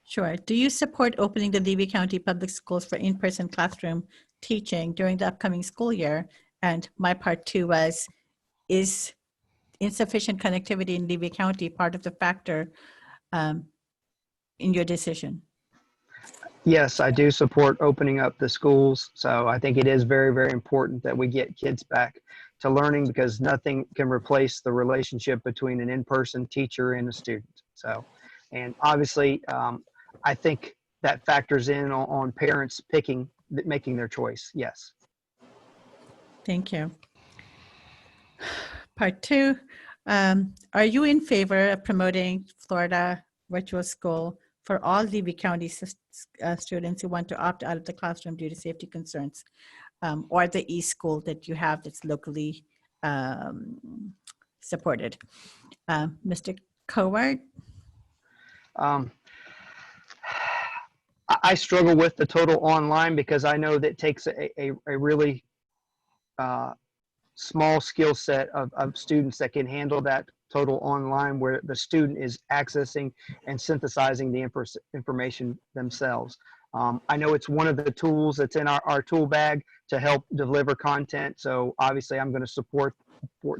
Sure. Do you support opening the Levy County Public Schools for in-person classroom teaching during the upcoming school year? And my part two was, is insufficient connectivity in Levy County part of the factor in your decision? Yes, I do support opening up the schools. So I think it is very, very important that we get kids back to learning, because nothing can replace the relationship between an in-person teacher and a student. So, and obviously, I think that factors in on parents making their choice. Yes. Thank you. Part two, are you in favor of promoting Florida virtual school for all Levy County students who want to opt out of the classroom due to safety concerns, or the e-school that you have that's locally supported? Mr. Cowart? I struggle with the total online because I know that it takes a really small skill set of students that can handle that total online, where the student is accessing and synthesizing the information themselves. I know it's one of the tools that's in our tool bag to help deliver content. So obviously I'm going to support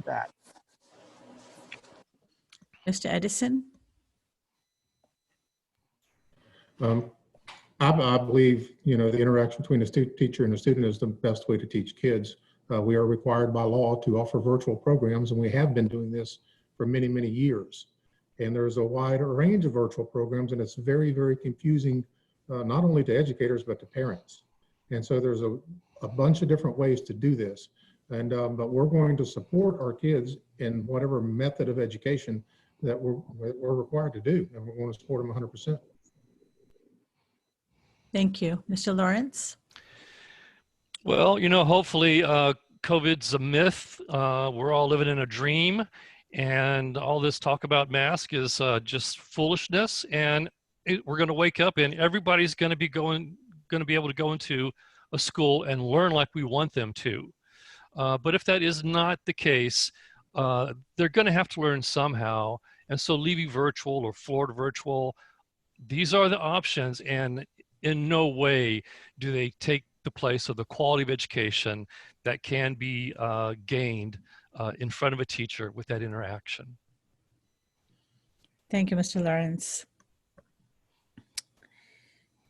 that. Mr. Edison? I believe, the interaction between the teacher and the student is the best way to teach kids. We are required by law to offer virtual programs, and we have been doing this for many, many years. And there's a wide range of virtual programs, and it's very, very confusing, not only to educators, but to parents. And so there's a bunch of different ways to do this. And but we're going to support our kids in whatever method of education that we're required to do, and we're going to support them 100%. Thank you. Mr. Lawrence? Well, hopefully COVID's a myth. We're all living in a dream, and all this talk about mask is just foolishness. And we're going to wake up, and everybody's going to be able to go into a school and learn like we want them to. But if that is not the case, they're going to have to learn somehow. And so Levy Virtual or Florida Virtual, these are the options, and in no way do they take the place of the quality of education that can be gained in front of a teacher with that interaction. Thank you, Mr. Lawrence.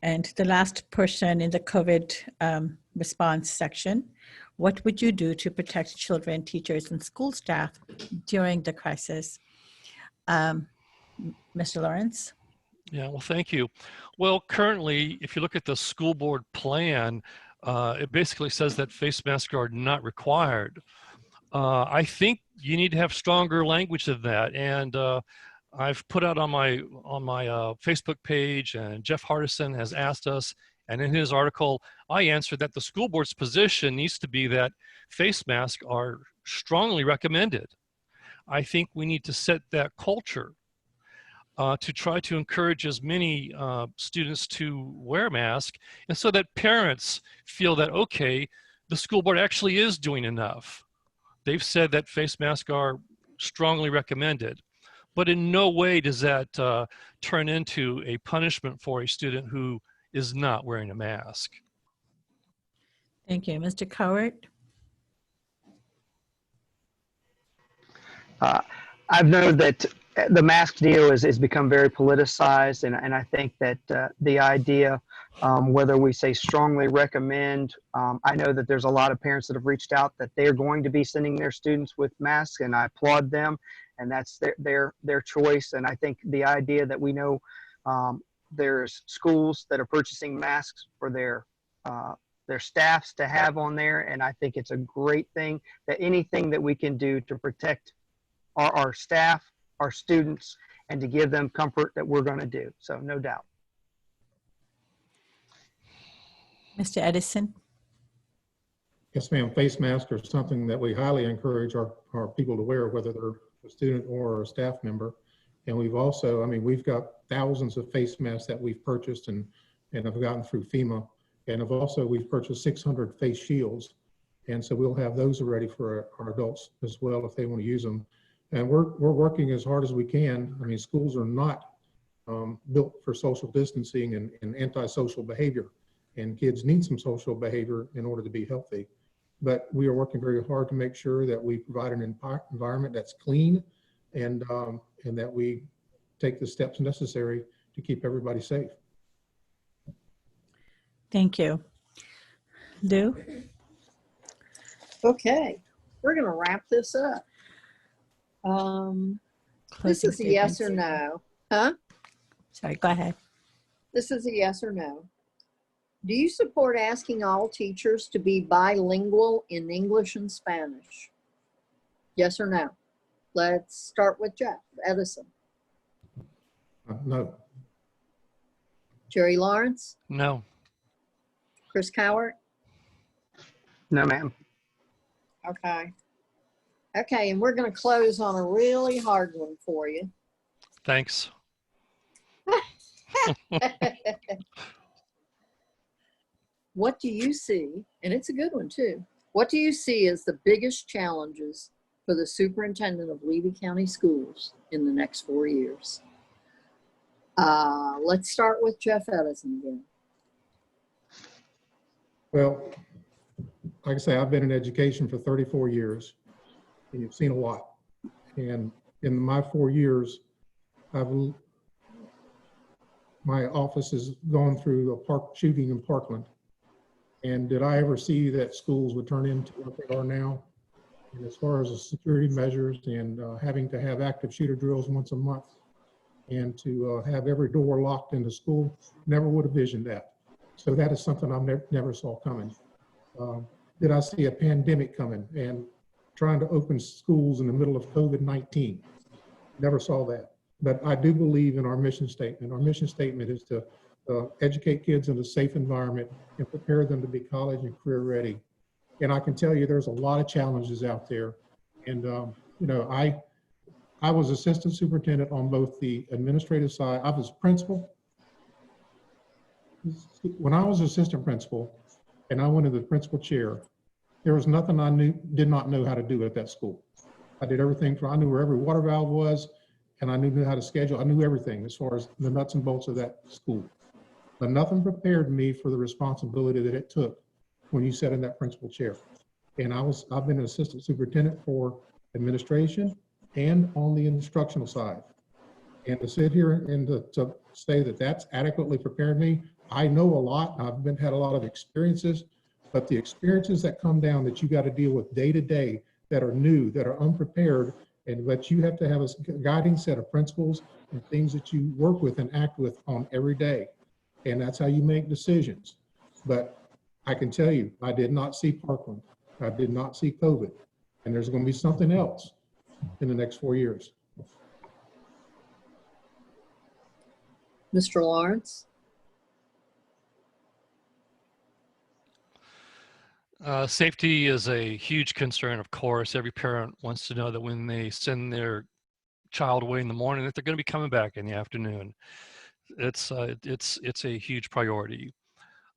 And the last person in the COVID response section, what would you do to protect children, teachers, and school staff during the crisis? Mr. Lawrence? Yeah, well, thank you. Well, currently, if you look at the school board plan, it basically says that face masks are not required. I think you need to have stronger language than that. And I've put out on my Facebook page, and Jeff Hardison has asked us, and in his article, I answered that the school board's position needs to be that face masks are strongly recommended. I think we need to set that culture to try to encourage as many students to wear masks, and so that parents feel that, okay, the school board actually is doing enough. They've said that face masks are strongly recommended, but in no way does that turn into a punishment for a student who is not wearing a mask. Thank you. Mr. Cowart? I've known that the mask deal has become very politicized, and I think that the idea, whether we say strongly recommend, I know that there's a lot of parents that have reached out that they're going to be sending their students with masks, and I applaud them, and that's their choice. And I think the idea that we know there's schools that are purchasing masks for their staffs to have on there, and I think it's a great thing, that anything that we can do to protect our staff, our students, and to give them comfort, that we're going to do. So no doubt. Mr. Edison? Yes, ma'am. Face masks are something that we highly encourage our people to wear, whether they're a student or a staff member. And we've also, we've got thousands of face masks that we've purchased and have gotten through FEMA. And we've purchased 600 face shields. And so we'll have those ready for our adults as well if they want to use them. And we're working as hard as we can. Schools are not built for social distancing and antisocial behavior. And kids need some social behavior in order to be healthy. But we are working very hard to make sure that we provide an environment that's clean and that we take the steps necessary to keep everybody safe. Thank you. Lou? Okay. we're going to wrap this up. This Closing is a yes or statements. no. Huh? Sorry, go ahead. This is a yes or no. Do you support asking all teachers to be bilingual in English and Spanish? Yes or no? Let's start with Jeff Edison. No. Jerry Lawrence? No. Chris Cowart? No, ma'am. Okay. Okay, and we're going to close on a really hard one for you. Thanks. What do you see, and it's a good one too, what do you see as the biggest challenges for the superintendent of Levy County Schools in the next 4 years? Let's start with Jeff Edison again. Well, like I say, I've been in education for 34 years, and you've seen a lot. And in my 4 years, my office has gone through a park shooting in Parkland. And did I ever see that schools would turn into what they are now? And as far as the security measures and having to have active shooter drills once a month and to have every door locked in the school, never would have visioned that. So that is something I never saw coming. Did I see a pandemic coming and trying to open schools in the middle of COVID-19? Never saw that. But I do believe in our mission statement. Our mission statement is to educate kids in a safe environment and prepare them to be college and career ready. And I can tell you there's a lot of challenges out there. And, you know, I was assistant superintendent on both the administrative side. I was principal. When I was assistant principal and I went into the principal chair, there was nothing I did not know how to do at that school. I did everything I knew where every water valve was, and I knew how to schedule. I knew everything as far as the nuts and bolts of that school. But nothing prepared me for the responsibility that it took when you sat in that principal chair. And I've been an assistant superintendent for administration and on the instructional side. And to sit here and to say that that's adequately prepared me, I know a lot. I've had a lot of experiences, but the experiences that come down that you got to deal with day to day that are new, that are unprepared, and that you have to have a guiding set of principles and things that you work with and act with on every day. And that's how you make decisions. But I can tell you, I did not see Parkland. I did not see COVID. And there's going to be something else in the next 4 years. Mr. Lawrence? Safety is a huge concern, of course. Every parent wants to know that when they send their child away in the morning, that they're going to be coming back in the afternoon. It's a huge priority.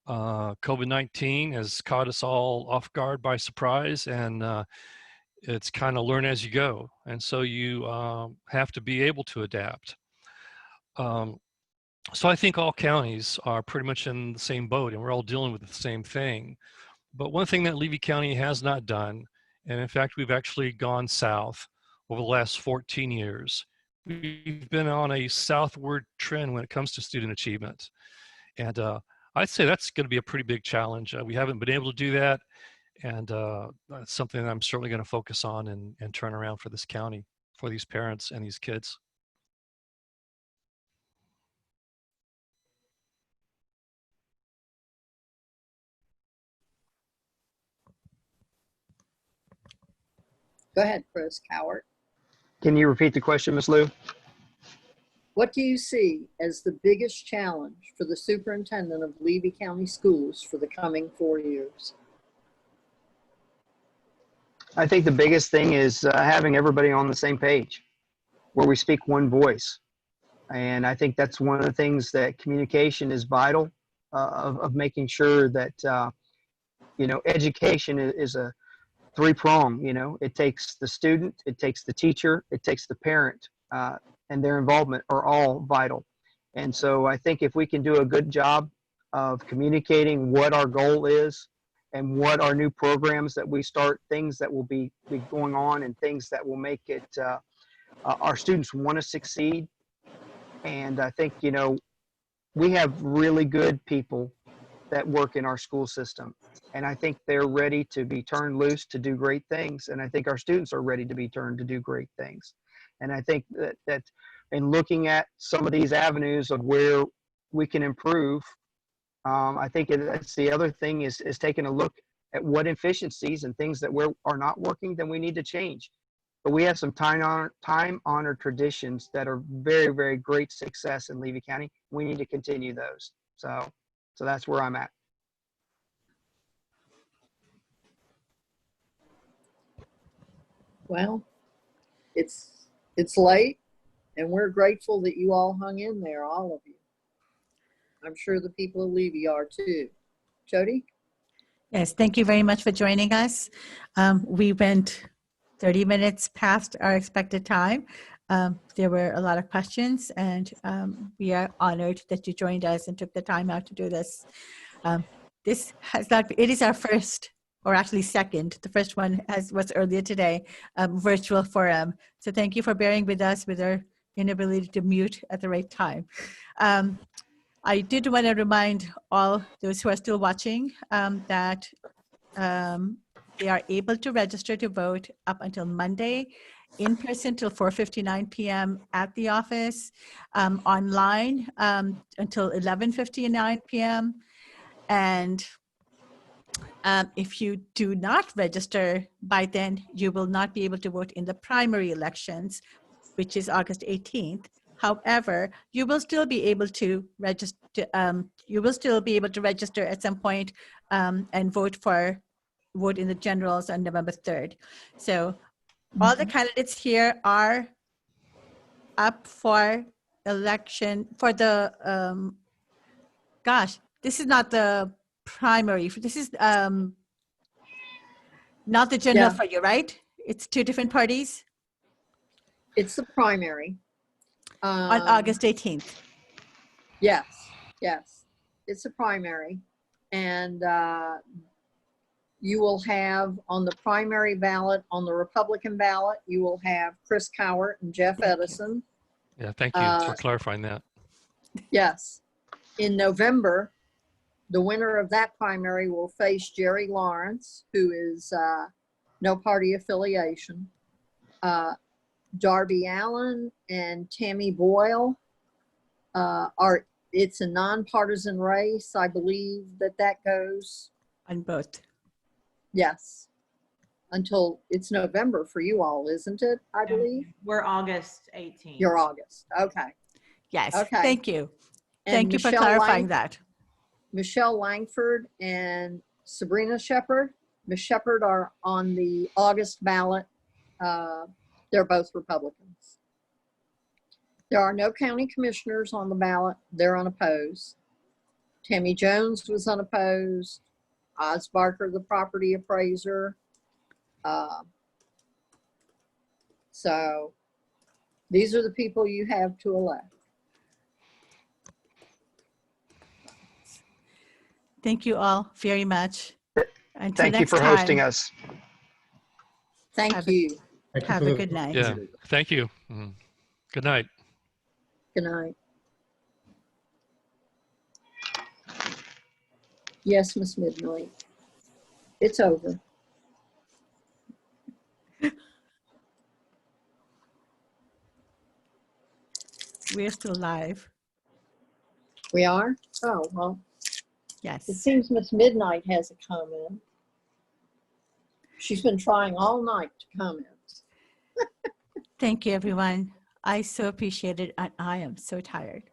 COVID-19 has caught us all off guard by surprise, and it's kind of learn as you go. And so you have to be able to adapt. So I think all counties are pretty much in the same boat, and we're all dealing with the same thing. But one thing that Levy County has not done, and in fact, we've actually gone south over the last 14 years. We've been on a southward trend when it comes to student achievement. And I'd say that's going to be a pretty big challenge. We haven't been able to do that. And that's something that I'm certainly going to focus on and turn around for this county, for these parents and these kids. Go ahead, Chris Cowart. Can you repeat the question, Ms. Lou? What do you see as the biggest challenge for the superintendent of Levy County Schools for the coming 4 years? I think the biggest thing is having everybody on the same page, where we speak one voice. And I think that's one of the things that communication is vital, of making sure that, you know, education is a three-prong. You know, it takes the student, it takes the teacher, it takes the parent, and their involvement are all vital. And so I think if we can do a good job of communicating what our goal is and what our new programs that we start, things that will be going on and things that will make it, our students want to succeed. And I think, you know, we have really good people that work in our school system. And I think they're ready to be turned loose to do great things. And I think our students are ready to be turned to do great things. And I think that in looking at some of these avenues of where we can improve, I think that's the other thing is taking a look at what efficiencies and things that are not working, then we need to change. But we have some time-honored traditions that are very, very great success in Levy County. We need to continue those. So that's where I'm at. Well, it's late, and we're grateful that you all hung in there, all of you. I'm sure the people of Levy are too. Jody? Yes, thank you very much for joining us. We went 30 minutes past our expected time. There were a lot of questions, and we are honored that you joined us and took the time out to do this. It is our first, or actually second, the first one was earlier today, virtual forum. So thank you for bearing with us with our inability to mute at the right time. I did want to remind all those who are still watching that they are able to register to vote up until Monday, in person till 4:59 p.m. at the office, online until 11:59 p.m. And if you do not register by then, you will not be able to vote in the primary elections, which is August 18th. However, you will still be able to register. At some point and vote in the generals on November 3rd. So all the candidates here are up for election for the. This is not the primary. This is not the general for you, right? It's two different parties. It's the primary. On August 18th. Yes. It's a primary. And you will have on the primary ballot, on the Republican ballot, you will have Chris Cowart and Jeff Edison. Yeah, thank you for clarifying that. Yes. In November, the winner of that primary will face Jerry Lawrence, who is no party affiliation. Darby Allen and Tammy Boyle it's a nonpartisan race. I believe that goes on both. Yes. Until it's November for you all, isn't it? I believe. We're August 18th. You're August. Okay. Yes. Okay. Thank you. And Thank you for clarifying that. Michelle Langford and Sabrina Shepard. Ms. Shepard are on the August ballot. They're both Republicans. There are no county commissioners on the ballot. They're unopposed. Tammy Jones was unopposed. Oz Barker, the property appraiser. So these are the people you have to elect. Thank you all very much. Until Thank you next for time, hosting us. Thank you. Have a good night. Yeah, thank you. Good night. Good night. Yes, Miss Midnight. It's over. We're still live. We are? Oh, well, Yes. it seems Miss Midnight has a comment. She's been trying all night to comment. Thank you, everyone. I so appreciate it. I am so tired.